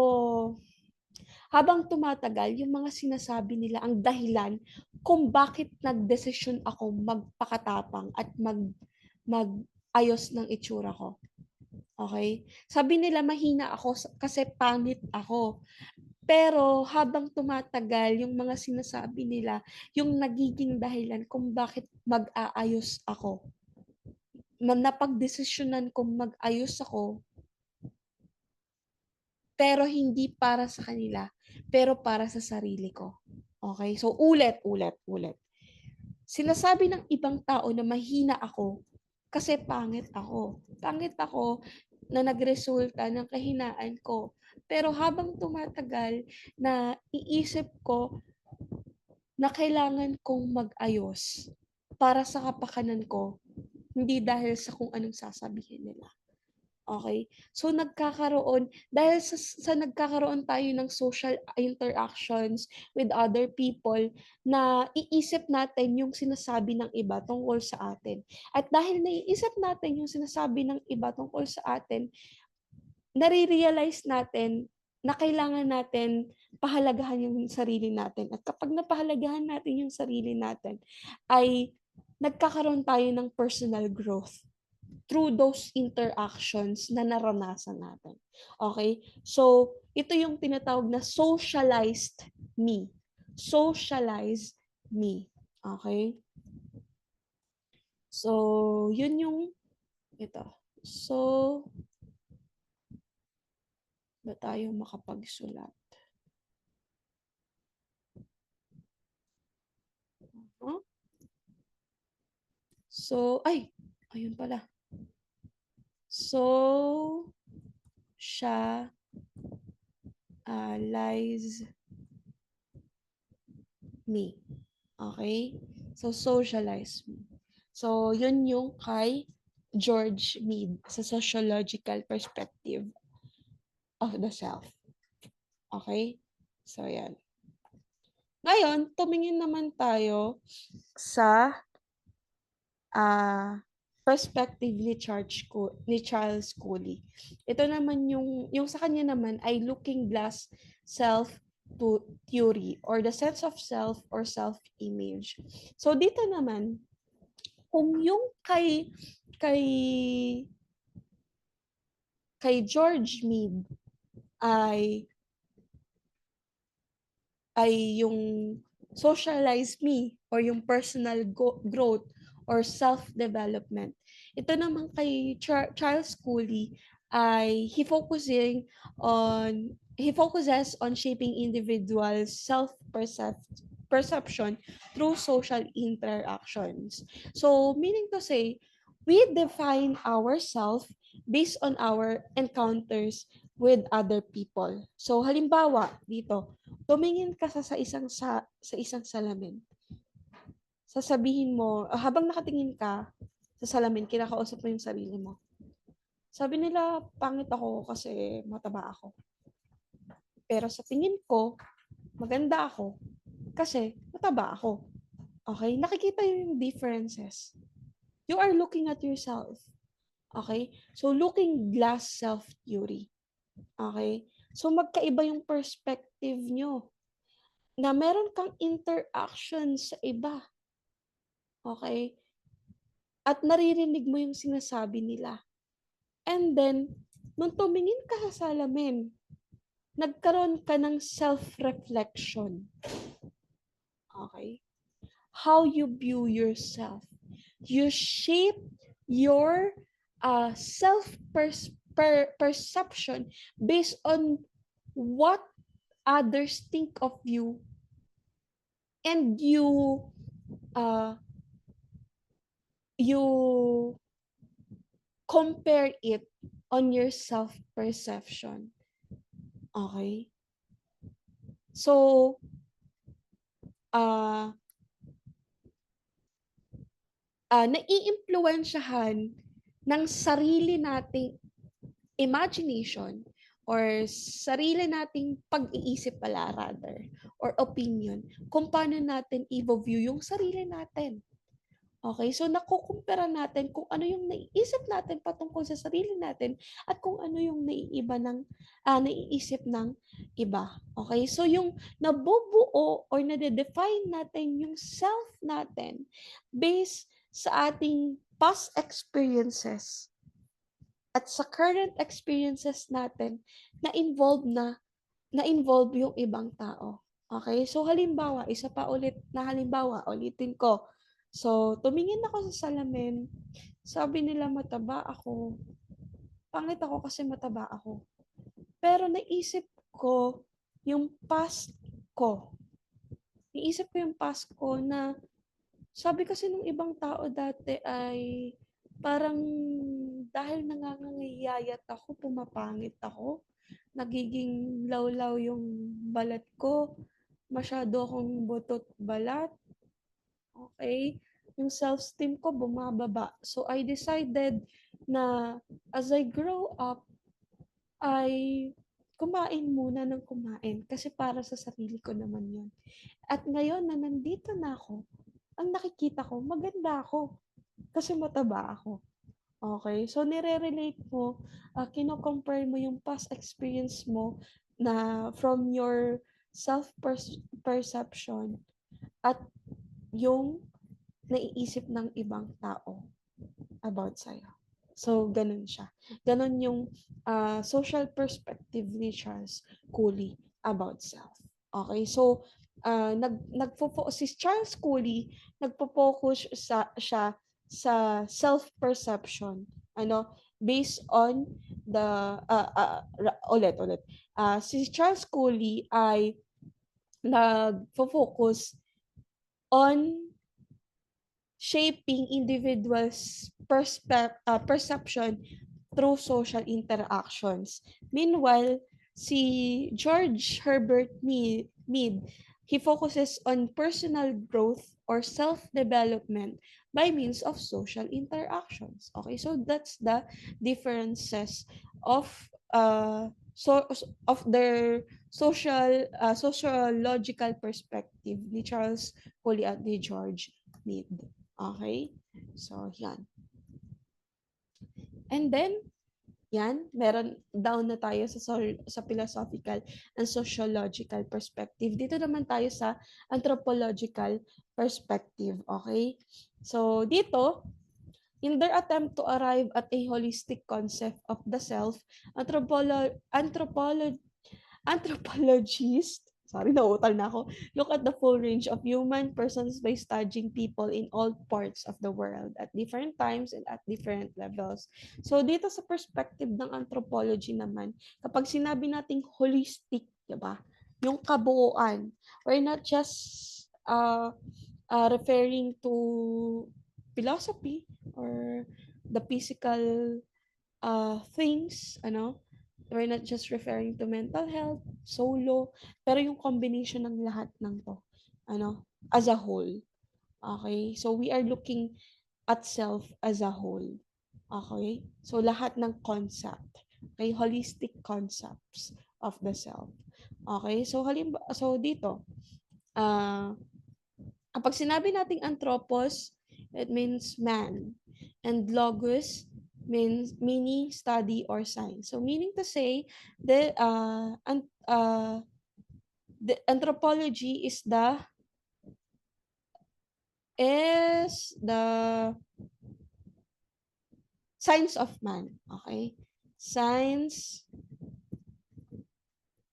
habang tumatagal, yung mga sinasabi nila ang dahilan kung bakit nagdesisyon ako magpakatapang at mag-ayos ng itsura ko. Okay? Sabi nila mahina ako kasi pangit ako. Pero habang tumatagal, yung mga sinasabi nila, yung nagiging dahilan kung bakit mag-aayos ako. Napagdesisyonan kong mag-ayos ako, pero hindi para sa kanila, pero para sa sarili ko. Okay? So, ulit, ulit, ulit. Sinasabi ng ibang tao na mahina ako kasi pangit ako. Pangit ako na nagresulta ng kahinaan ko. Pero habang tumatagal, na iisip ko na kailangan kong mag-ayos para sa kapakanan ko, hindi dahil sa kung anong sasabihin nila. Okay? So dahil sa nagkakaroon tayo ng social interactions with other people, na iisip natin yung sinasabi ng iba tungkol sa atin. At dahil naiisip natin yung sinasabi ng iba tungkol sa atin, nare-realize natin na kailangan natin pahalagahan yung sarili natin. At kapag napahalagahan natin yung sarili natin, ay nagkakaroon tayo ng personal growth through those interactions na naranasan natin. Okay? So, ito yung tinatawag na socialized me. Socialize me. Okay? So, yun yung ito. So, ba tayo makapagsulat? Huh? So, ayun pala. So, lies me. Okay? So, socialize me. So, yun yung kay George Mead sa sociological perspective of the self. Okay? So, yan. Ngayon, tumingin naman tayo sa perspective ni Charles Cooley. Ito naman yung sa kanya naman ay looking glass self to theory or the sense of self or self-image. So dito naman, kung yung kay George Mead ay yung socialize me or yung personal growth or self-development. Ito naman kay Charles Cooley ay he focuses on shaping individuals' perception through social interactions. So, meaning to say, we define ourselves based on our encounters with other people. So, halimbawa, dito, tumingin ka sa isang salamin. Sasabihin mo, habang nakatingin ka sa salamin, kinakausap mo yung sarili mo. Sabi nila, pangit ako kasi mataba ako. Pero sa tingin ko, maganda ako kasi mataba ako. Okay? Nakikita yung differences. You are looking at yourself. Okay? So, looking glass self-theory. Okay? So, magkaiba yung perspective nyo na meron kang interaction sa iba. Okay? At naririnig mo yung sinasabi nila. And then, nung tumingin ka sa salamin, nagkaroon ka ng self-reflection. Okay? How you view yourself. You shape your self-perception based on what others think of you, and you compare it on your self-perception. Okay? So, naiimpluwensyahan ng sarili nating imagination or sarili nating pag-iisip pala rather, or opinion, kung paano natin i-view yung sarili natin. Okay? So, nakukumpara natin kung ano yung naiisip natin patungkol sa sarili natin at kung ano yung naiisip ng iba. Okay? So, yung nabubuo or nade-define natin yung self natin based sa ating past experiences at sa current experiences natin na-involve yung ibang tao. Okay? So, halimbawa, isa pa ulit na halimbawa, ulitin ko. So, tumingin ako sa salamin, sabi nila mataba ako. Pangit ako kasi mataba ako. Pero naisip ko yung past ko. Iisip ko yung past ko na sabi kasi nung ibang tao dati ay parang dahil nangangayayat ako, pumapangit ako, nagiging lawlaw yung balat ko, masyado akong butot balat, okay? Yung self-esteem ko bumababa. So I decided na as I grow up, ay kumain muna ng kumain kasi para sa sarili ko naman yun. At ngayon na nandito na ako, ang nakikita ko, maganda ako kasi mataba ako. Okay? So, nire-relate mo, kino-compare mo yung past experience mo na from your self-perception at yung naiisip ng ibang tao about sa'yo. So, ganun siya. Ganun yung social perspective ni Charles Cooley about self. Okay? So, si Charles Cooley, nagpo-focus siya sa self-perception. Ano? Based on the, ulit. Si Charles Cooley ay nagfo-focus on shaping individuals' perception through social interactions. Meanwhile, si George Herbert Mead, he focuses on personal growth or self-development by means of social interactions. Okay, so that's the differences of of their sociological perspective ni Charles Coley at ni George Mead. Okay? So, yan. And then, yan, meron down na tayo sa philosophical and sociological perspective. Dito naman tayo sa anthropological perspective, okay? So, dito, in their attempt to arrive at a holistic concept of the self, anthropologists, sorry, nauutal na ako, look at the full range of human persons by studying people in all parts of the world at different times and at different levels. So, dito sa perspective ng anthropology naman, kapag sinabi nating holistic, di ba? Yung kabuuan, we're not just referring to philosophy or the physical things, ano, we're not just referring to mental health, solo, pero yung combination ng lahat ng to, ano, as a whole. Okay? So, we are looking at self as a whole. Okay? So, lahat ng concept. Okay? Holistic concepts of the self. Okay? So, so dito, kapag sinabi nating anthropos, it means man. And logos means meaning, study, or science. So meaning to say, the anthropology is the science of man. Okay? Science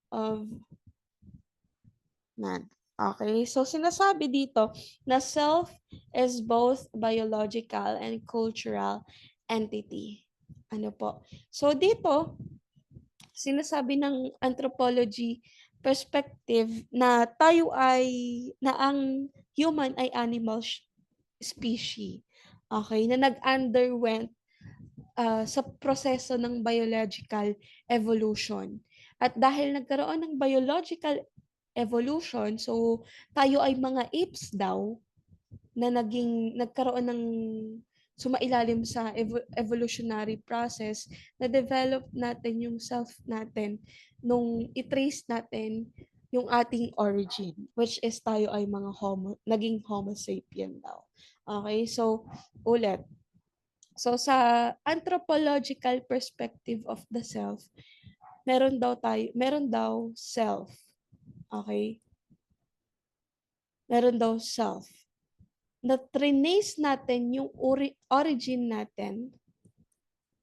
of man. Okay? So sinasabi dito na self is both biological and cultural entity. Ano po? So dito, sinasabi ng anthropology perspective na ang human ay animal species. Okay? Na nag-underwent sa proseso ng biological evolution. At dahil nagkaroon ng biological evolution, so tayo ay mga apes daw na nagkaroon ng sumailalim sa evolutionary process, na develop natin yung self natin nung i-trace natin yung ating origin, which is tayo ay mga naging homo sapien daw. Okay, so ulit. So sa anthropological perspective of the self, meron daw self. Okay? Meron daw self. Na trinace natin yung origin natin,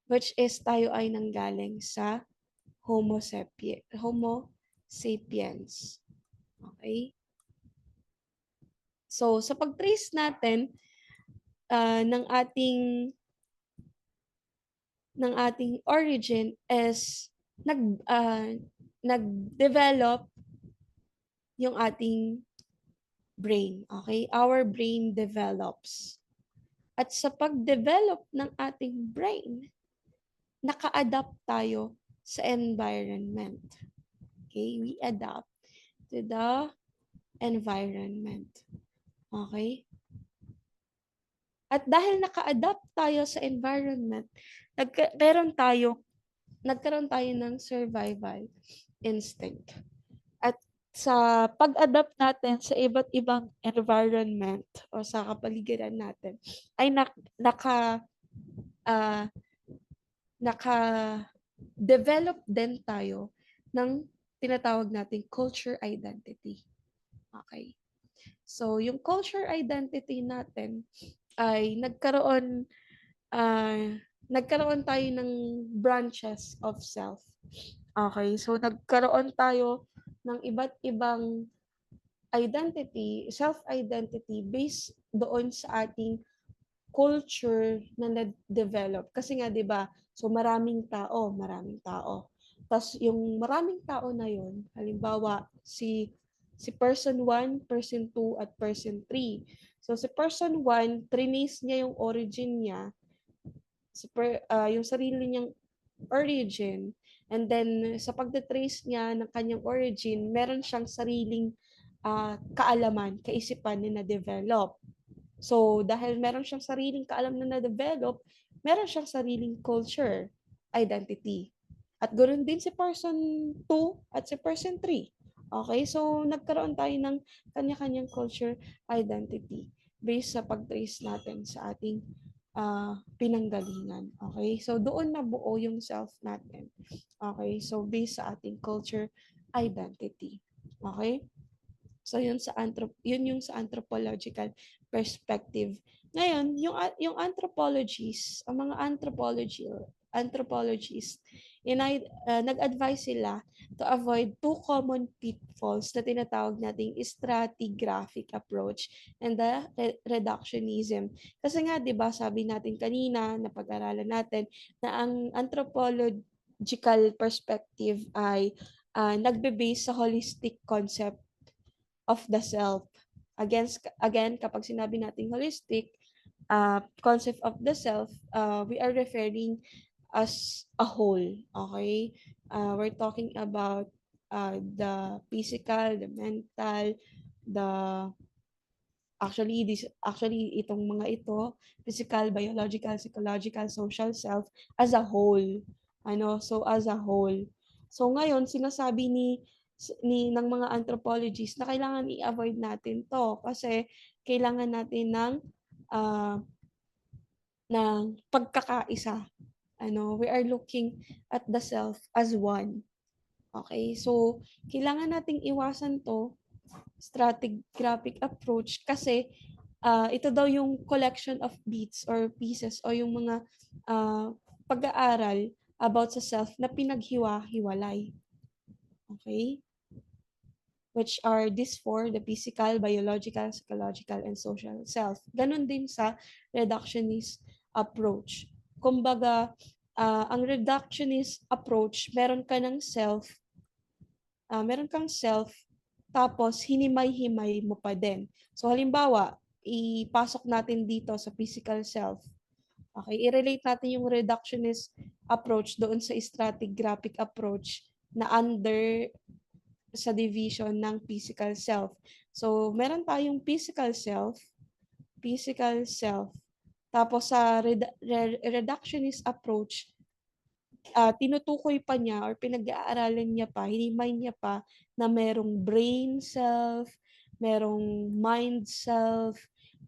which is tayo ay nanggaling sa Homo sapiens. Okay? So, sa pag-trace natin ng ating origin is nag-develop yung ating brain. Okay? Our brain develops. At sa pag-develop ng ating brain, naka-adapt tayo sa environment. Okay? We adapt to the environment. Okay? At dahil naka-adapt tayo sa environment, nagkaroon tayo ng survival instinct. At sa pag-adapt natin sa iba't ibang environment o sa kapaligiran natin, ay uh, naka-develop din tayo ng tinatawag nating culture identity. Okay. So, yung culture identity natin ay nagkaroon tayo ng branches of self. Okay, so nagkaroon tayo ng iba't ibang identity, self-identity based doon sa ating culture na na-develop. Kasi nga 'di ba, so maraming tao. Tapos yung maraming tao na yun, halimbawa si person 1, person 2 at person 3. So si person 1, trinace niya yung origin niya, yung sarili niyang origin, and then sa pagte-trace niya ng kanyang origin, meron siyang sariling kaalaman, kaisipan na na-develop. So, dahil meron siyang sariling kaalaman na na-develop, meron siyang sariling culture, identity. At ganoon din si person 2 at si person 3. Okay, so nagkaroon tayo ng kanya-kanyang culture identity based sa pag-trace natin sa ating pinanggalingan. Okay, so doon nabuo yung self natin. Okay, so based sa ating culture identity. Okay? So yun yung sa anthropological perspective. Ngayon, yung anthropologists, ang mga anthropologists, nag-advise sila to avoid two common pitfalls na tinatawag nating stratigraphic approach and the reductionism. Kasi nga, 'di ba, sabi natin kanina na pag-aralan natin na ang anthropological perspective ay nagbe-base sa holistic concept of the self. Again, kapag sinabi nating holistic concept of the self, we are referring as a whole. Okay? We're talking about the physical, the mental, the actually itong mga ito, physical, biological, psychological, social self as a whole. So as a whole. So ngayon sinasabi ng mga anthropologists na kailangan i-avoid natin 'to kasi kailangan natin uh, ng pagkakaisa. We are looking at the self as one. Okay? So kailangan nating iwasan 'to stratigraphic approach kasi ito daw yung collection of bits or pieces o yung mga pag-aaral about sa self na pinaghiwa-hiwalay. Okay? Which are these four, the physical, biological, psychological, and social self. Ganon din sa reductionist approach. Kumbaga, ang reductionist approach, meron kang self, tapos hinimay-himay mo pa din. So halimbawa, ipasok natin dito sa physical self. Okay, i-relate natin yung reductionist approach doon sa stratigraphic approach na under sa division ng physical self. So, meron tayong physical self, tapos sa reductionist approach, tinutukoy pa niya or pinag-aaralan niya pa, hinimay niya pa na merong brain self, merong mind self,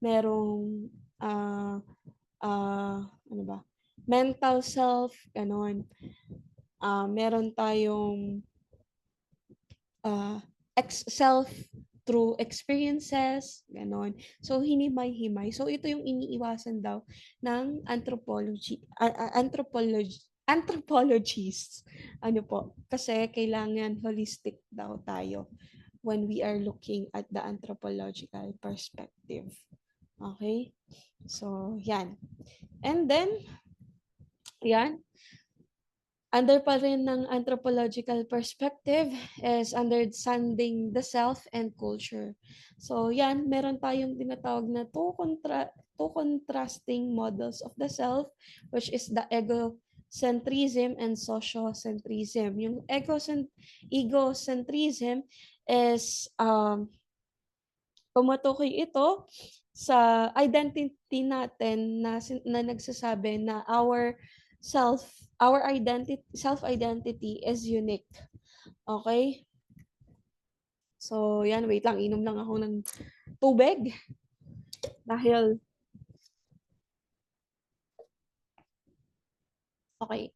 merong ano ba? Mental self, ganon. Meron tayong self through experiences, ganon. So, hinimay-himay. So, ito yung iniiwasan daw ng anthropologists. Ano po? Kasi kailangan holistic daw tayo when we are looking at the anthropological perspective. Okay? So, yan. And then, yan. Under pa rin ng anthropological perspective is understanding the self and culture. So yan, meron tayong tinatawag na two contrasting models of the self, which is the egocentrism and sociocentrism. Yung egocentrism is pumatukoy ito sa identity natin na nagsasabi na our self identity is unique. Okay? So, yan, wait lang, inom lang ako ng tubig dahil okay,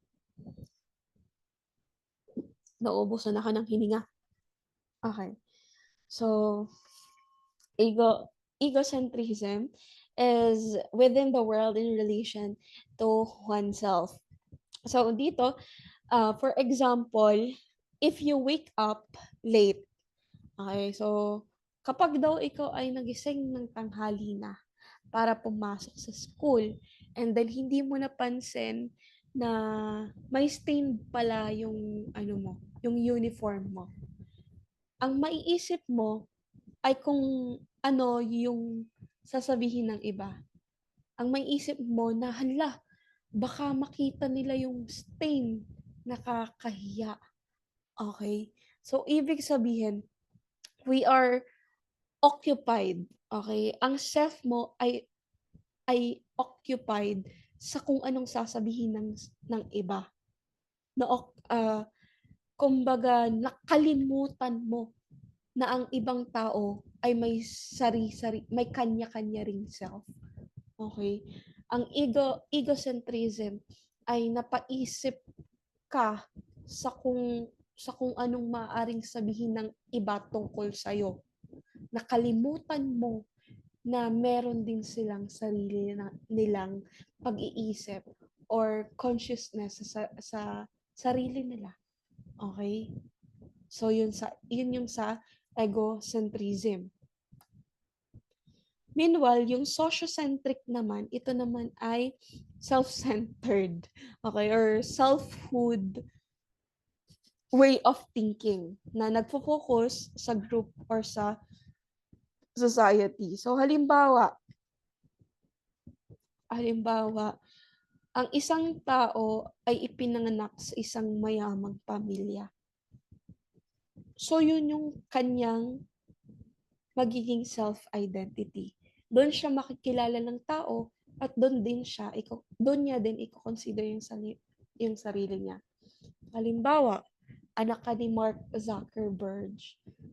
naubos na ako ng hininga. Okay. So, egocentrism is within the world in relation to oneself. So, dito, for example, if you wake up late, okay, so kapag daw ikaw ay nagising ng tanghali na para pumasok sa school and then hindi mo napansin na may stain pala yung ano mo, yung uniform mo. Ang maiisip mo ay kung ano yung sasabihin ng iba. Ang maiisip mo na hala, baka makita nila yung stain, nakakahiya. Okay? So, ibig sabihin, we are occupied. Okay? Ang self mo ay occupied sa kung anong sasabihin ng iba. Na, kumbaga, nakalimutan mo na ang ibang tao ay may may kanya-kanya ring self. Okay? Ang egocentrism ay napaisip ka sa kung anong maaring sabihin ng iba tungkol sa'yo. Nakalimutan mo na meron din silang sarili nilang pag-iisip or consciousness sa sarili nila. Okay? So yun yung sa egocentrism. Meanwhile, yung sociocentric naman, ito naman ay self-centered. Okay? Or selfhood way of thinking na nagfo-focus sa group or sa society. So halimbawa, ang isang tao ay ipinanganak sa isang mayamang pamilya. So yun yung kanyang magiging self-identity. Doon siya makikilala ng tao at doon niya din i-consider yung sarili niya. Halimbawa, anak ka ni Mark Zuckerberg.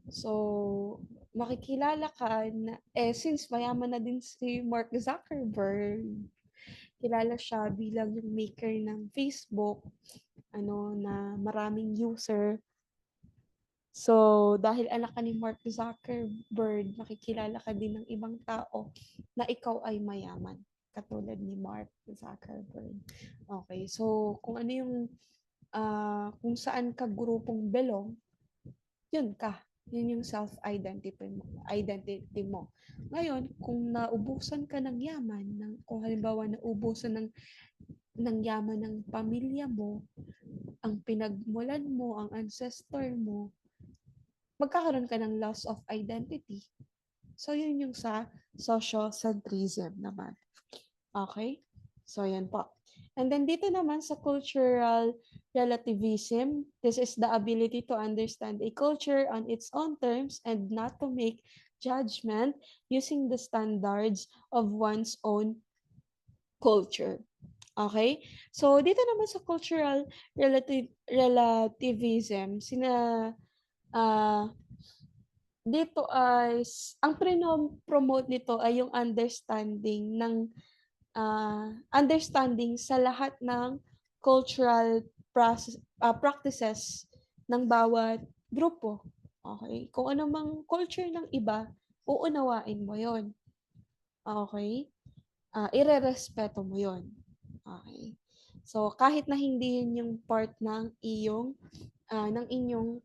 So, makikilala ka na, since mayaman na din si Mark Zuckerberg, kilala siya bilang yung maker ng Facebook, na maraming user. So, dahil anak ka ni Mark Zuckerberg, makikilala ka din ng ibang tao na ikaw ay mayaman, katulad ni Mark Zuckerberg. Okay, so kung ano yung kung saan ka grupong belong, yun ka. Yun yung identity mo. Ngayon, kung naubusan ka ng yaman, kung halimbawa naubusan ng yaman ng pamilya mo, ang pinagmulan mo, ang ancestor mo, magkakaroon ka ng loss of identity. So, yun yung sa sociocentrism naman. Okay? So, yan po. And then dito naman sa cultural relativism, this is the ability to understand a culture on its own terms and not to make judgment using the standards of one's own culture. Okay? So, dito naman sa cultural relativism, dito ay, ang promote nito ay yung understanding sa lahat ng cultural practices ng bawat grupo. Okay? Kung ano mang culture ng iba, uunawain mo yon. Okay? Irerespeto mo yon. Okay? So, kahit na hindi yun yung part ng inyong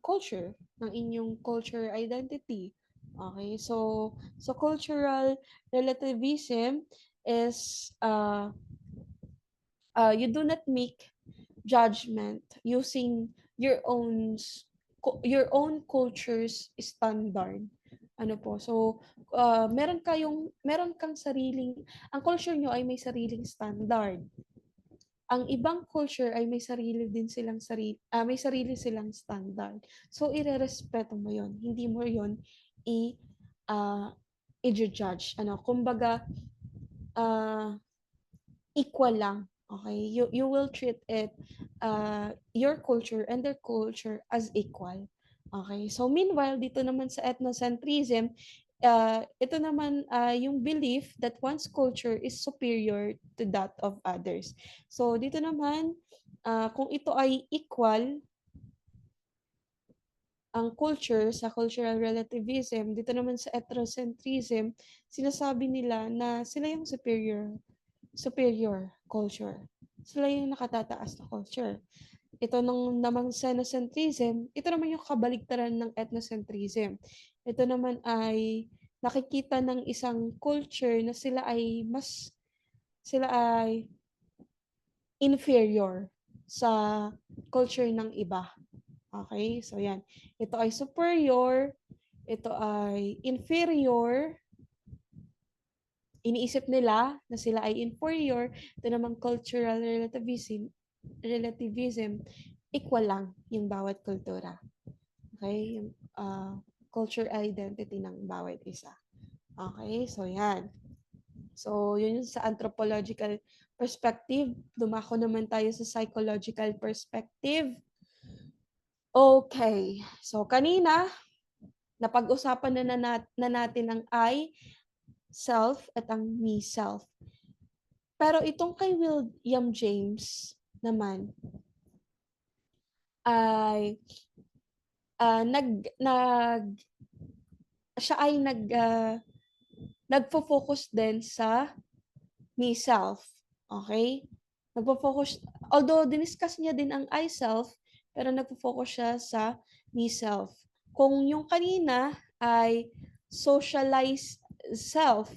culture, ng inyong culture identity. Okay? So cultural relativism is you do not make judgment using your own culture's standard. Ano po? So, meron kang sariling ang culture nyo ay may sariling standard. Ang ibang culture ay may sarili silang standard. So, irerespeto mo 'yon. Hindi mo 'yon i ah, i-judge. Kumbaga, ah, equal lang. Okay? You will treat it, your culture and their culture as equal. Okay? So, meanwhile, dito naman sa ethnocentrism, ito naman yung belief that one's culture is superior to that of others. So, dito naman, kung ito ay equal, ang culture sa cultural relativism, dito naman sa ethnocentrism, sinasabi nila na sila yung superior culture. Sila yung nakatataas na culture. Ito nung namang xenocentrism, ito naman yung kabaligtaran ng ethnocentrism. Ito naman ay nakikita ng isang culture na sila ay inferior sa culture ng iba. Okay? So yan. Ito ay superior, ito ay inferior, iniisip nila na sila ay inferior, ito namang cultural relativism, equal lang yung bawat kultura. Okay? Yung culture identity ng bawat isa. Okay? So, yan. So, yun yung sa anthropological perspective. Dumako naman tayo sa psychological perspective. Okay. So, kanina, napag-usapan na natin ang I, self, at ang me, self. Pero itong kay William James naman ay uh, nag nag siya ay nagfo-focus din sa me self. Okay? Nagfo-focus, although diniscuss niya din ang I self, pero nagfo-focus siya sa me self. Kung yung kanina ay socialize self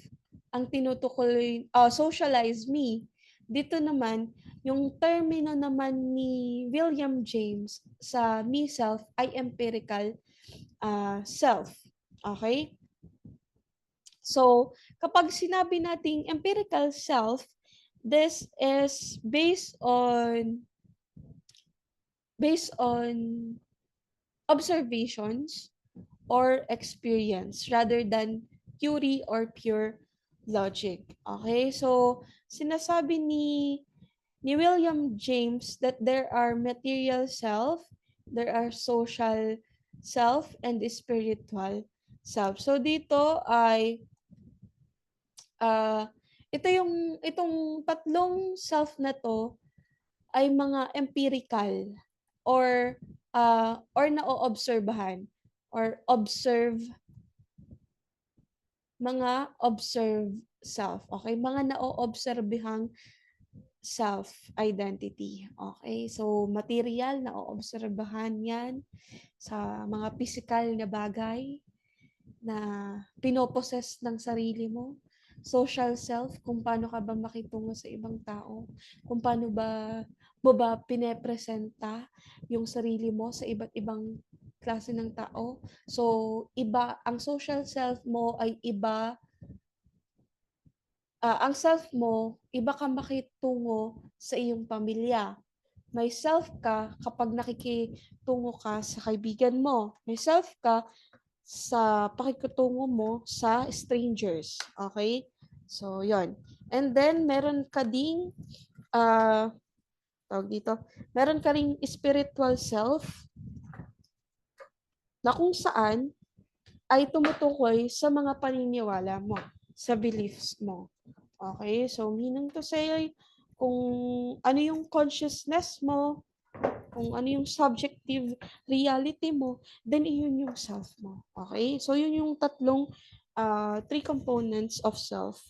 ang tinutukoy, socialize me, dito naman yung termino naman ni William James sa me self ay empirical self. Okay? So, kapag sinabi nating empirical self, this is based on observations or experience rather than theory or pure logic. Okay? So, sinasabi ni William James that there are material self, there are social self, and spiritual self. So, dito ay uh, itong tatlong self na to ay mga empirical or na-oobserbahan or mga observe self. Okay? Mga na-oobserbahang self-identity. Okay? So, material, na-oobserbahan yan sa mga physical na bagay na pinoposes ng sarili mo. Social self, kung paano ka ba makitungo sa ibang tao, kung paano ba mo ba pinepresenta yung sarili mo sa iba't ibang klase ng tao. So, iba, ang social self mo ay iba, ang self mo, iba ka makitungo sa iyong pamilya. May self ka kapag nakikitungo ka sa kaibigan mo. May self ka sa pakikitungo mo sa strangers. Okay? So, yon. And then, meron ka ding, tawag dito, meron ka ring spiritual self na kung saan ay tumutukoy sa mga paniniwala mo, sa beliefs mo. Okay? So, meaning to say, kung ano yung consciousness mo, kung ano yung subjective reality mo, then iyon yung self mo. Okay? So, yun yung three components of self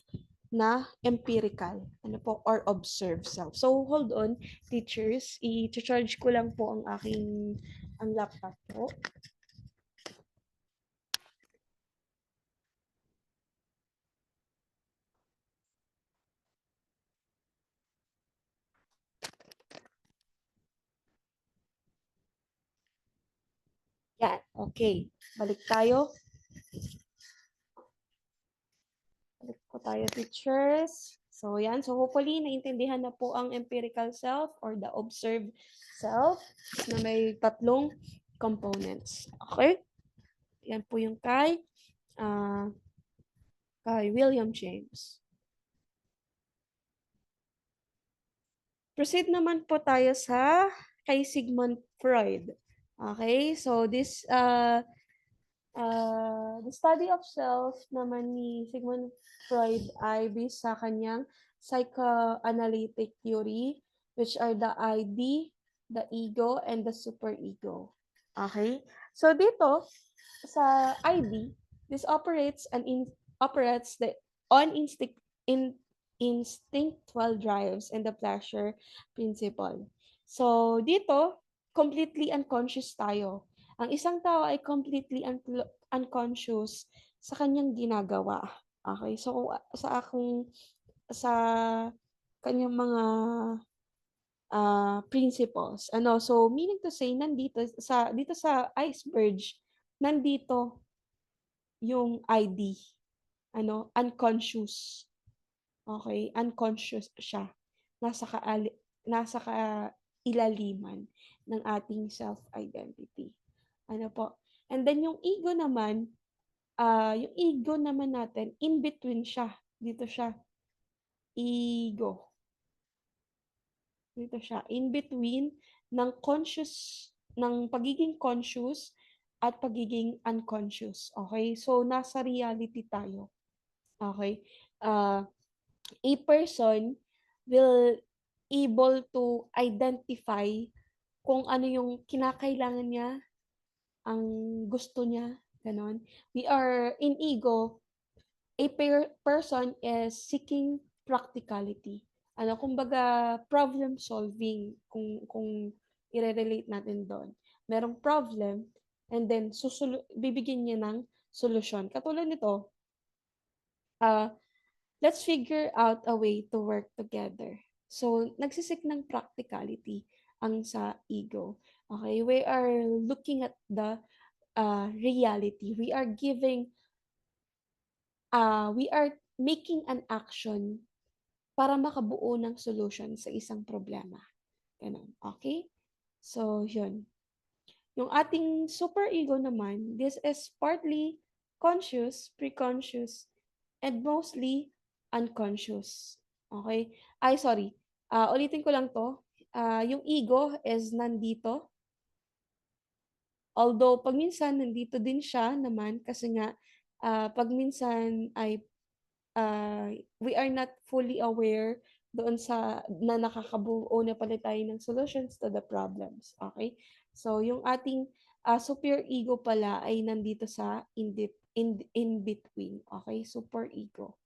na empirical, ano po, or observed self. So, hold on, teachers, i-charge ko lang po ang laptop po. Yan, okay. Balik tayo. Balik po tayo, teachers. So, yan. So, hopefully, naintindihan na po ang empirical self or the observed self na may tatlong components. Okay? Yan po yung kay William James. Proceed naman po tayo sa kay Sigmund Freud. Okay? So, the study of self naman ni Sigmund Freud ay based sa kanyang psychoanalytic theory, which are the ID, the ego, and the superego. Okay? So dito sa ID, this operates on instinctual drives and the pleasure principle. So dito, completely unconscious tayo. Ang isang tao ay completely unconscious sa kanyang ginagawa. Okay? So sa kanyang mga principles. So meaning to say dito sa iceberg, nandito yung ID, unconscious. Okay? Unconscious siya. Nasa kailaliman ng ating self-identity. Ano po? And then yung ego naman natin, in between siya. Dito siya. Ego. Dito siya. In between ng pagiging conscious at pagiging unconscious. Okay? So, nasa reality tayo. Okay? A person will able to identify kung ano yung kinakailangan niya, ang gusto niya, ganon. We are in ego, a person is seeking practicality. Kumbaga problem solving kung i-relate natin doon. Merong problem and then bibigyan niya ng solusyon. Katulad nito, uh, let's figure out a way to work together. So, nagsisik ng practicality ang sa ego. Okay, we are looking at the reality. We are making an action para makabuo ng solution sa isang problema. Ganun. Okay? So, yun. Yung ating superego naman, this is partly conscious, preconscious, and mostly unconscious. Okay? Ay, sorry. Ulitin ko lang to. Yung ego is nandito. Although, pag minsan, nandito din siya naman kasi nga, pag minsan ay we are not fully aware doon sa na nakakabuo na pala tayo ng solutions to the problems. Okay? So, yung ating super ego pala ay nandito sa in between. Okay? Super ego.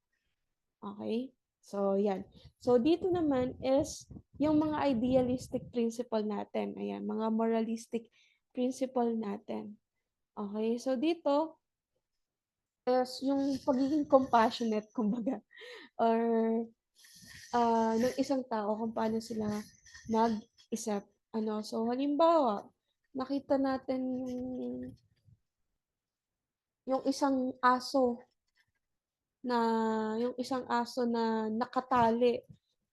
Okay? So, yan. So, dito naman is yung mga idealistic principle natin. Ayan, mga moralistic principle natin. Okay? So, dito is yung pagiging compassionate, kumbaga, or ng isang tao kung paano sila mag-isip. So halimbawa, nakita natin yung isang aso na yung isang aso na nakatali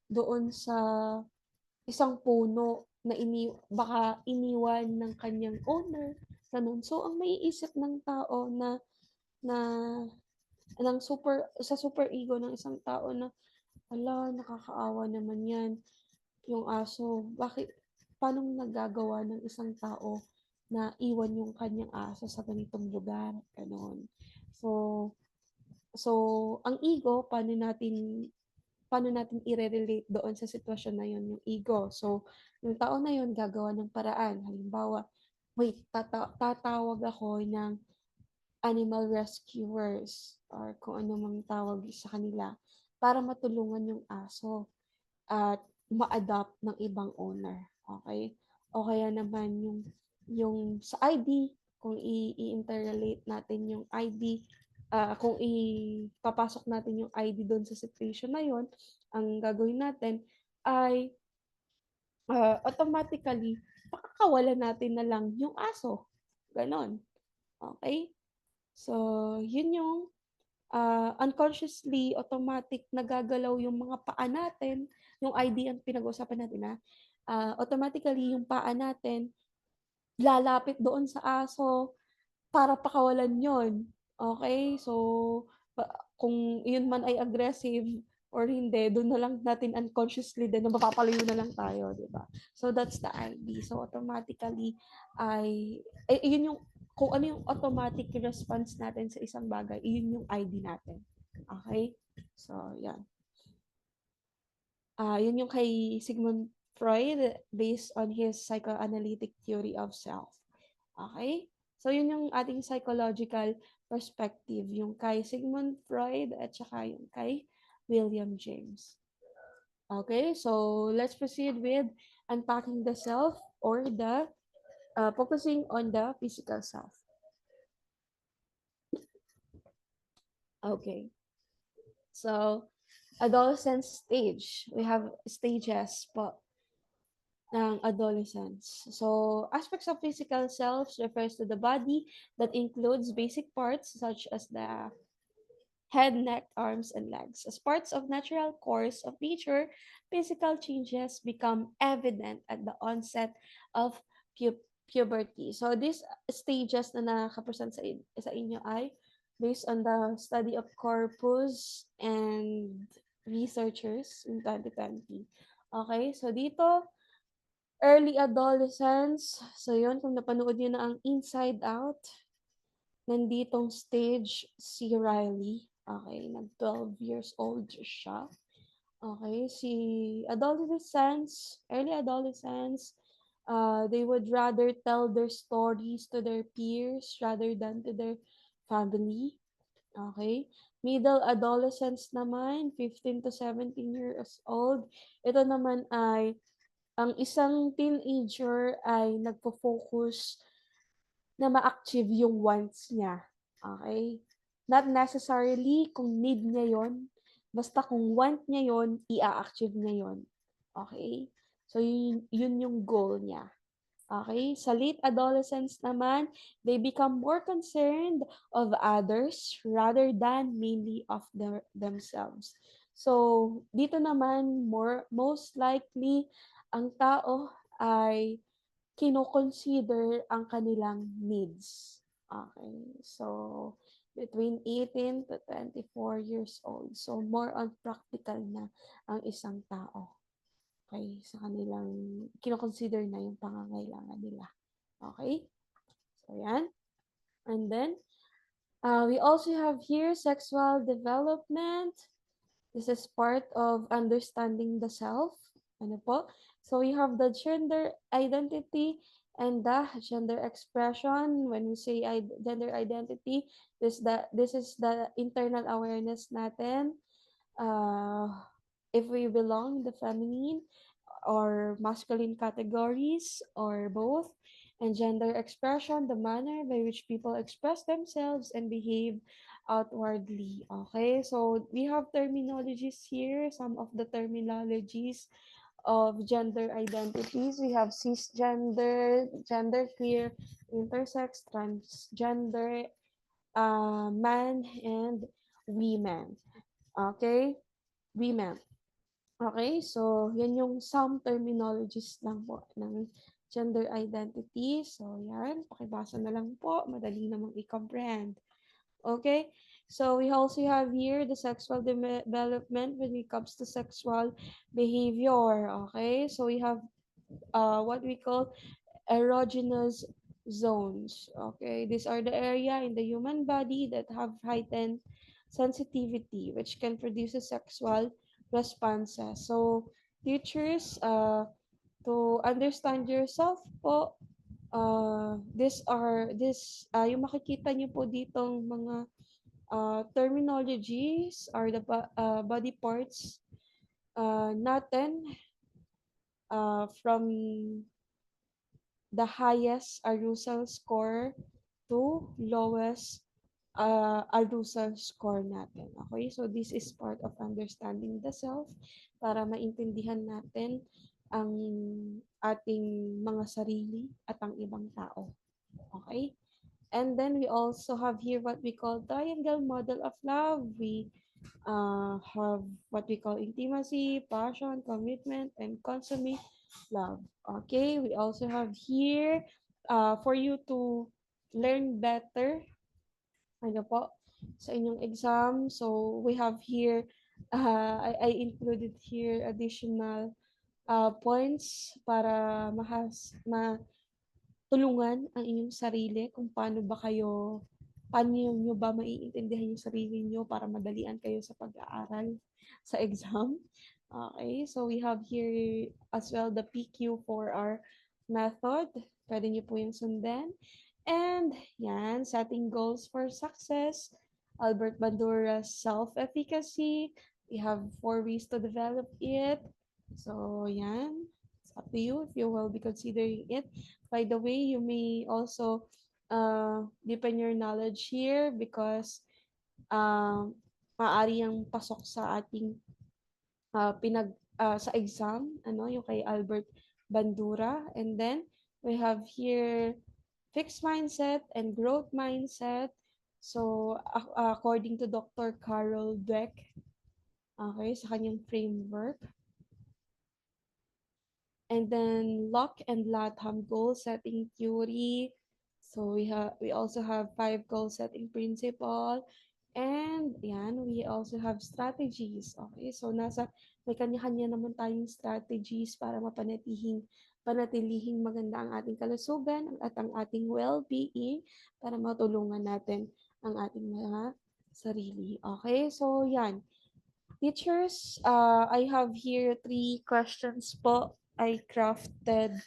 doon sa isang puno na baka iniwan ng kanyang owner, ganun. So ang maiisip ng tao na sa super ego ng isang tao na, ala, nakakaawa naman yan. Yung aso, paano nagagawa ng isang tao na iwan yung kanyang aso sa ganitong lugar, gano'n. So, so ang ego, paano natin i-relate doon sa sitwasyon na yun, yung ego. So, yung tao na yun gagawa ng paraan. Halimbawa, wait, tatawag ako ng animal rescuers or kung ano mang tawag sa kanila para matulungan yung aso at ma-adopt ng ibang owner. Okay? O kaya naman yung sa ID, kung i-interrelate natin yung ID, kung ipapasok natin yung ID doon sa situation na yon, ang gagawin natin ay automatically pakakawalan natin na lang yung aso. Ganon. Okay? So, yun yung unconsciously, automatic nagagalaw yung mga paa natin, yung ID ang pinag-uusapan natin automatically yung paa natin lalapit doon sa aso para pakawalan yon. Okay? So, kung yun man ay aggressive or hindi, doon na lang natin unconsciously din na mapapalayo na lang tayo, di ba? So, that's the ID. So, automatically, yun yung, kung ano yung automatic response natin sa isang bagay, yun yung ID natin. Okay? So, yan. Yun yung kay Sigmund Freud based on his psychoanalytic theory of self. Okay? So, yun yung ating psychological perspective, yung kay Sigmund Freud at saka yung kay William James. Okay? So, let's proceed with unpacking the self or the focusing on the physical self. Okay. So, adolescent stage. We have stages po ng adolescence. So, aspects of physical self refers to the body that includes basic parts such as the head, neck, arms, and legs. As parts of natural course of nature, physical changes become evident at the onset of puberty. So, these stages na nakapresent sa inyo ay based on the study of corpus and researchers in 2020. Okay, so dito, early adolescence. So, yun, kung napanood nyo na ang Inside Out, nanditong stage si Riley. Okay, nag-12 years old siya. Okay, si adolescents, early adolescents, they would rather tell their stories to their peers rather than to their family. Okay? Middle adolescents naman, 15 to 17 years old. Ito naman ay ang isang teenager ay nagfo-focus na ma-achieve yung wants niya. Okay? Not necessarily kung need niya yon, basta kung want niya yon, i-achieve niya yon. Okay? So, yun yung goal niya. Okay? Sa late adolescence naman, they become more concerned of others rather than mainly of themselves. So, dito naman, most likely, ang tao ay kino-consider ang kanilang needs. Okay. So, between 18 to 24 years old. So, more on practical na ang isang tao. Okay. Sa kanilang, kino-consider na yung pangangailangan nila. Okay. So, yan. And then, we also have here sexual development. This is part of understanding the self. Ano po? So we have the gender identity and the gender expression. When we say gender identity, this is the internal awareness natin. If we belong the feminine or masculine categories or both. And gender expression, the manner by which people express themselves and behave outwardly. Okay, so we have terminologies here, some of the terminologies of gender identities. We have cisgender, genderqueer, intersex, transgender, man, and women. Okay, women. Okay, so yan yung some terminologies lang po ng gender identity. So yan, pakibasa na lang po, madali namang i-comprehend. Okay, so we also have here the sexual development when it comes to sexual behavior. Okay, so we have what we call erogenous zones. Okay, these are the area in the human body that have heightened sensitivity, which can produce a sexual responses. So, teachers, to understand yourself po, yung makikita niyo po ditong mga terminologies are the body parts natin from the highest arousal score to lowest arousal score natin. Okay? So, this is part of understanding the self para maintindihan natin ang ating mga sarili at ang ibang tao. Okay? And then we also have here what we call triangle model of love. We have what we call intimacy, passion, commitment, and consummate love. Okay, we also have here for you to learn better ano po, sa inyong exam. So we have here, I included here additional points para matulungan ang inyong sarili kung paano nyo ba maiintindihan yung sarili nyo para madalian kayo sa pag-aaral sa exam. Okay, so we have here as well the PQ for our method. Pwede nyo po yung sundan. And yan, setting goals for success. Albert Bandura's self-efficacy. We have 4 ways to develop it. So yan, it's up to you if you will be considering it. By the way, you may also deepen your knowledge here because maaari yang pasok sa ating sa exam, ano, yung kay Albert Bandura. And then we have here fixed mindset and growth mindset. So according to Dr. Carol Dweck, okay, sa kanyang framework. And then Locke and Latham goal setting theory. So we also have 5 goal setting principle. And yan, we also have strategies. Okay, so may kanya-kanya naman tayong strategies para panatilihing maganda ang ating kalusugan at ang ating well-being para matulungan natin ang ating mga sarili. Okay, so yan. Teachers, I have here 3 questions po. I crafted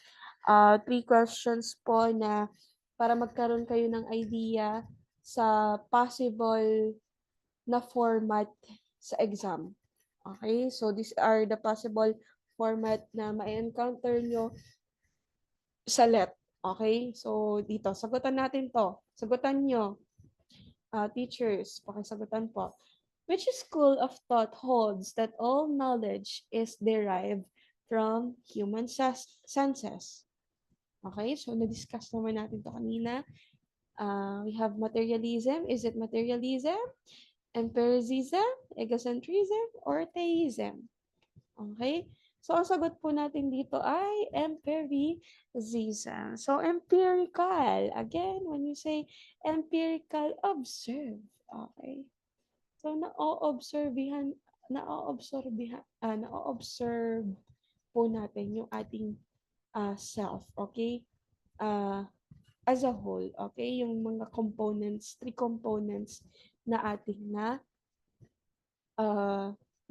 3 questions po na para magkaroon kayo ng idea sa possible na format sa exam. Okay, so these are the possible format na ma-encounter nyo sa LET. Okay, so dito, sagutan natin to. Sagutan nyo, teachers, pakisagutan po. Which school of thought holds that all knowledge is derived from human senses? Okay, so na-discuss naman natin to kanina. We have materialism. Is it materialism, empiricism, egocentrism, or theism? Okay, so ang sagot po natin dito ay empiricism. So empirical, again, when you say empirical, observe. Okay. So na-observe po natin yung ating self, okay? As a whole, okay? Yung mga components, 3 components na ating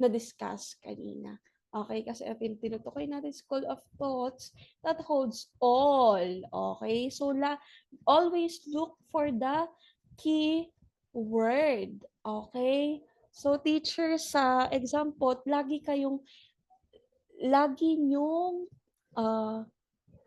na-discuss kanina. Okay, kasi tinutukoy natin school of thoughts that holds all. Okay, so always look for the key word. Okay, so teacher sa exam po, lagi nyong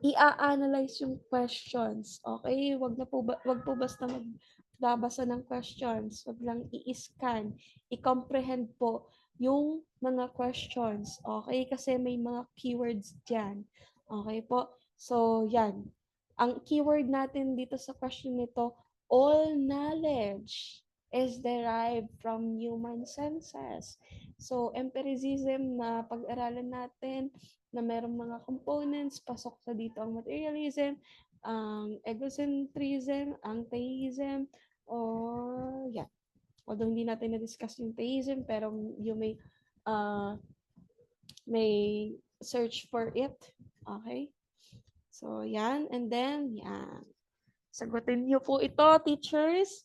i-analyze yung questions. Okay, wag po basta magbabasa ng questions. Wag lang i-scan, i-comprehend po yung mga questions. Okay? Kasi may mga keywords diyan. Okay po? So, yan. Ang keyword natin dito sa question nito, all knowledge is derived from human senses. So, empiricism na pag-aralan natin na merong mga components, pasok sa dito ang materialism, ang egocentrism, ang theism, or yeah. Although hindi natin na-discuss yung theism, pero you may search for it. Okay? So, yan. And then, yan. Sagutin niyo po ito, teachers.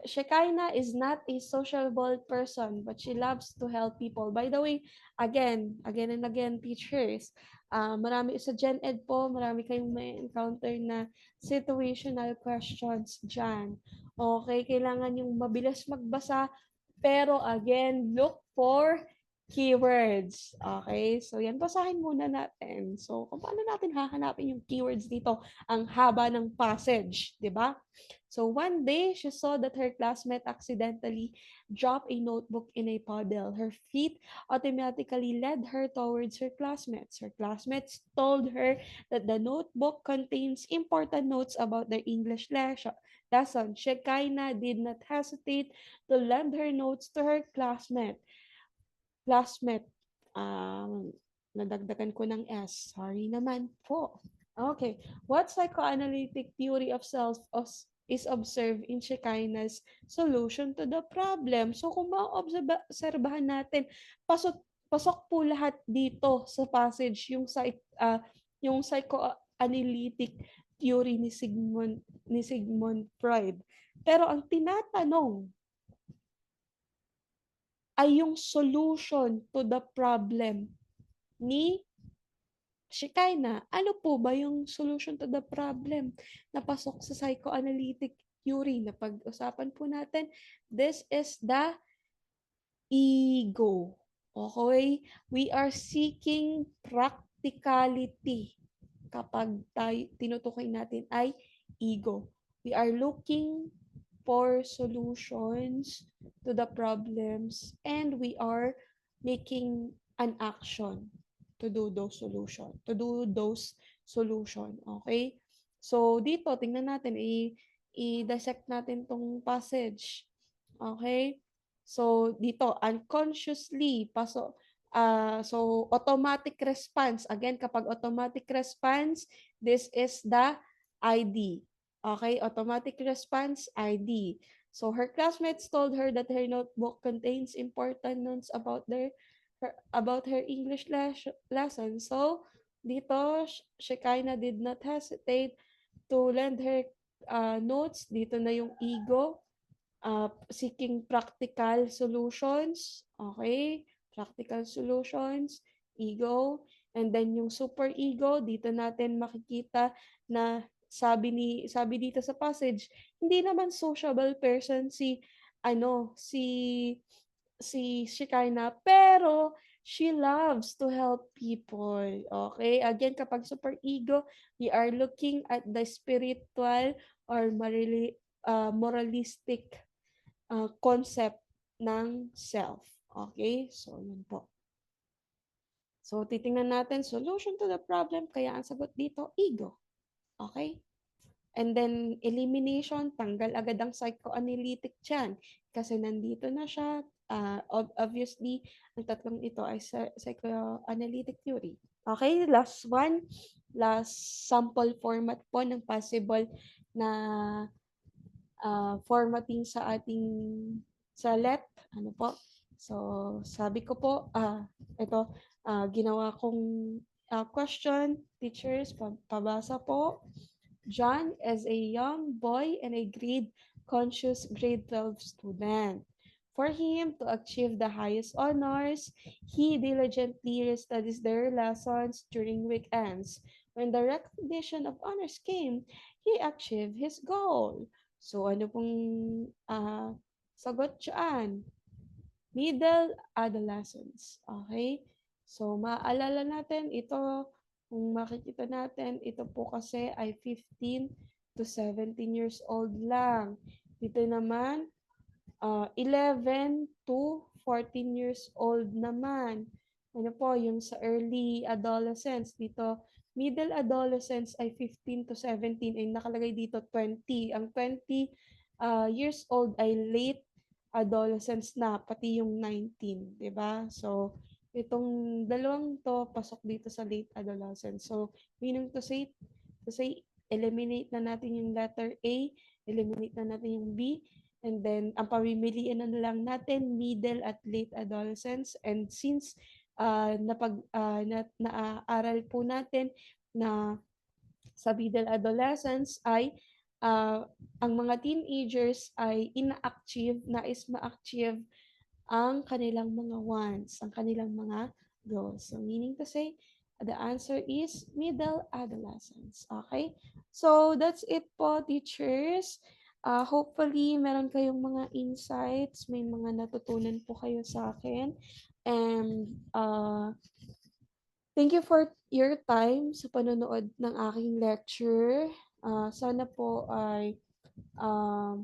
Shekinah is not a sociable person, but she loves to help people. By the way, again and again, teachers, marami sa Gen Ed po, marami kayong may encounter na situational questions dyan. Okay, kailangan yung mabilis magbasa, pero again, look for keywords. Okay? So, yan, basahin muna natin. So, kung paano natin hahanapin yung keywords dito, ang haba ng passage, di ba? So, one day, she saw that her classmate accidentally dropped a notebook in a puddle. Her feet automatically led her towards her classmates. Her classmates told her that the notebook contains important notes about their English lesson. Shekinah did not hesitate to lend her notes to her classmate. Nadagdagan ko ng S. Sorry naman po. Okay. What psychoanalytic theory of self is observed in Shekinah's solution to the problem? So kung maobserbahan natin, pasok po lahat dito sa passage yung psychoanalytic theory ni Sigmund Freud. Pero ang tinatanong ay yung solution to the problem ni Shekinah. Ano po ba yung solution to the problem na pasok sa psychoanalytic theory na pag-usapan po natin? This is the ego. Okay? We are seeking practicality kapag tinutukoy natin ay ego. We are looking for solutions to the problems and we are making an action to do those solution. Okay? So, dito, tingnan natin, i-dissect natin tong passage. Okay? So, dito, unconsciously, so, automatic response. Again, kapag automatic response, this is the ID. Okay, automatic response, ID. So her classmates told her that her notebook contains important notes about her English lesson. So dito, Shekinah did not hesitate to lend her notes. Dito na yung ego, seeking practical solutions. Okay, practical solutions, ego. And then yung super ego, dito natin makikita na sabi dito sa passage, hindi naman sociable person si Shekinah, pero she loves to help people. Okay? Again, kapag super ego, we are looking at the spiritual or moralistic concept ng self. Okay? So, yun po. So, titingnan natin, solution to the problem, kaya ang sagot dito, ego. Okay? And then, elimination, tanggal agad ang psychoanalytic dyan. Kasi nandito na siya. Obviously, ang tatlong ito ay psychoanalytic theory. Okay, last one. Last sample format po ng possible na formatting sa ating let. Ano po? So, sabi ko po, ito, ginawa kong question, teachers, pabasa po. John is a young boy and a conscious grade 12 student. For him to achieve the highest honors, he diligently studies their lessons during weekends. When the recognition of honors came, he achieved his goal. So, ano pong sagot dyan? Middle adolescence. Okay? So, maalala natin, ito, kung makikita natin, ito po kasi ay 15 to 17 years old lang. Dito naman, 11 to 14 years old naman. Ano po, yung sa early adolescence, dito, middle adolescence ay 15 to 17, ay nakalagay dito 20. Ang 20 years old ay late adolescence na, pati yung 19, di ba? So, itong dalawang to, pasok dito sa late adolescence. So, meaning to say, eliminate na natin yung letter A, eliminate na natin yung B, and then, ang pamimiliin na lang natin, middle at late adolescence. And since naaral po natin na sa middle adolescence ay ang mga teenagers ay nais ma-achieve ang kanilang mga wants, ang kanilang mga goals. So, meaning to say, the answer is middle adolescence. Okay? So, that's it po, teachers. Hopefully, meron kayong mga insights, may mga natutunan po kayo sa akin. And thank you for your time sa panonood ng aking lecture. Sana po ay um,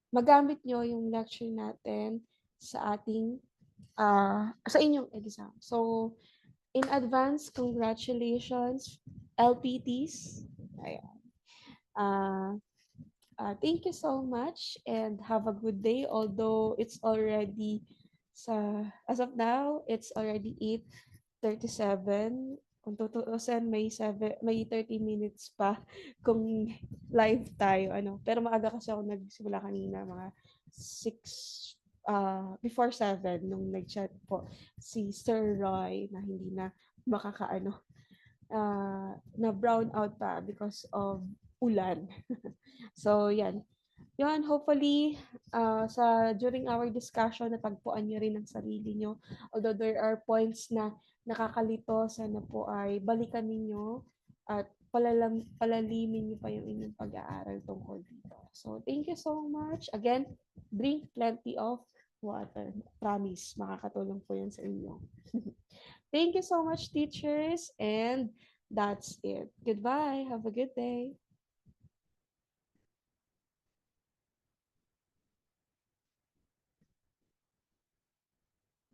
magamit nyo yung lecture natin sa sa inyong exam. So, in advance, congratulations, LPTs. Ayan. Uh, Thank you so much and have a good day. Although it's already as of now, it's already 8:37. Kung tutuusin, may 30 minutes pa kung live tayo. Pero maaga kasi ako nagsimula kanina, mga 6, before 7, nung nag-chat po si Sir Roy na hindi na makakaano, na brown out pa because of ulan. So, yan. Yun, hopefully, during our discussion, natagpuan nyo rin ang sarili nyo. Although there are points na nakakalito, sana po ay balikan ninyo at palalimin nyo pa yung inyong pag-aaral tungkol dito. So, thank you so much. Again, drink plenty of water. Promise, makakatulong po yun sa inyo. Thank you so much, teachers. And that's it. Goodbye. Have a good day.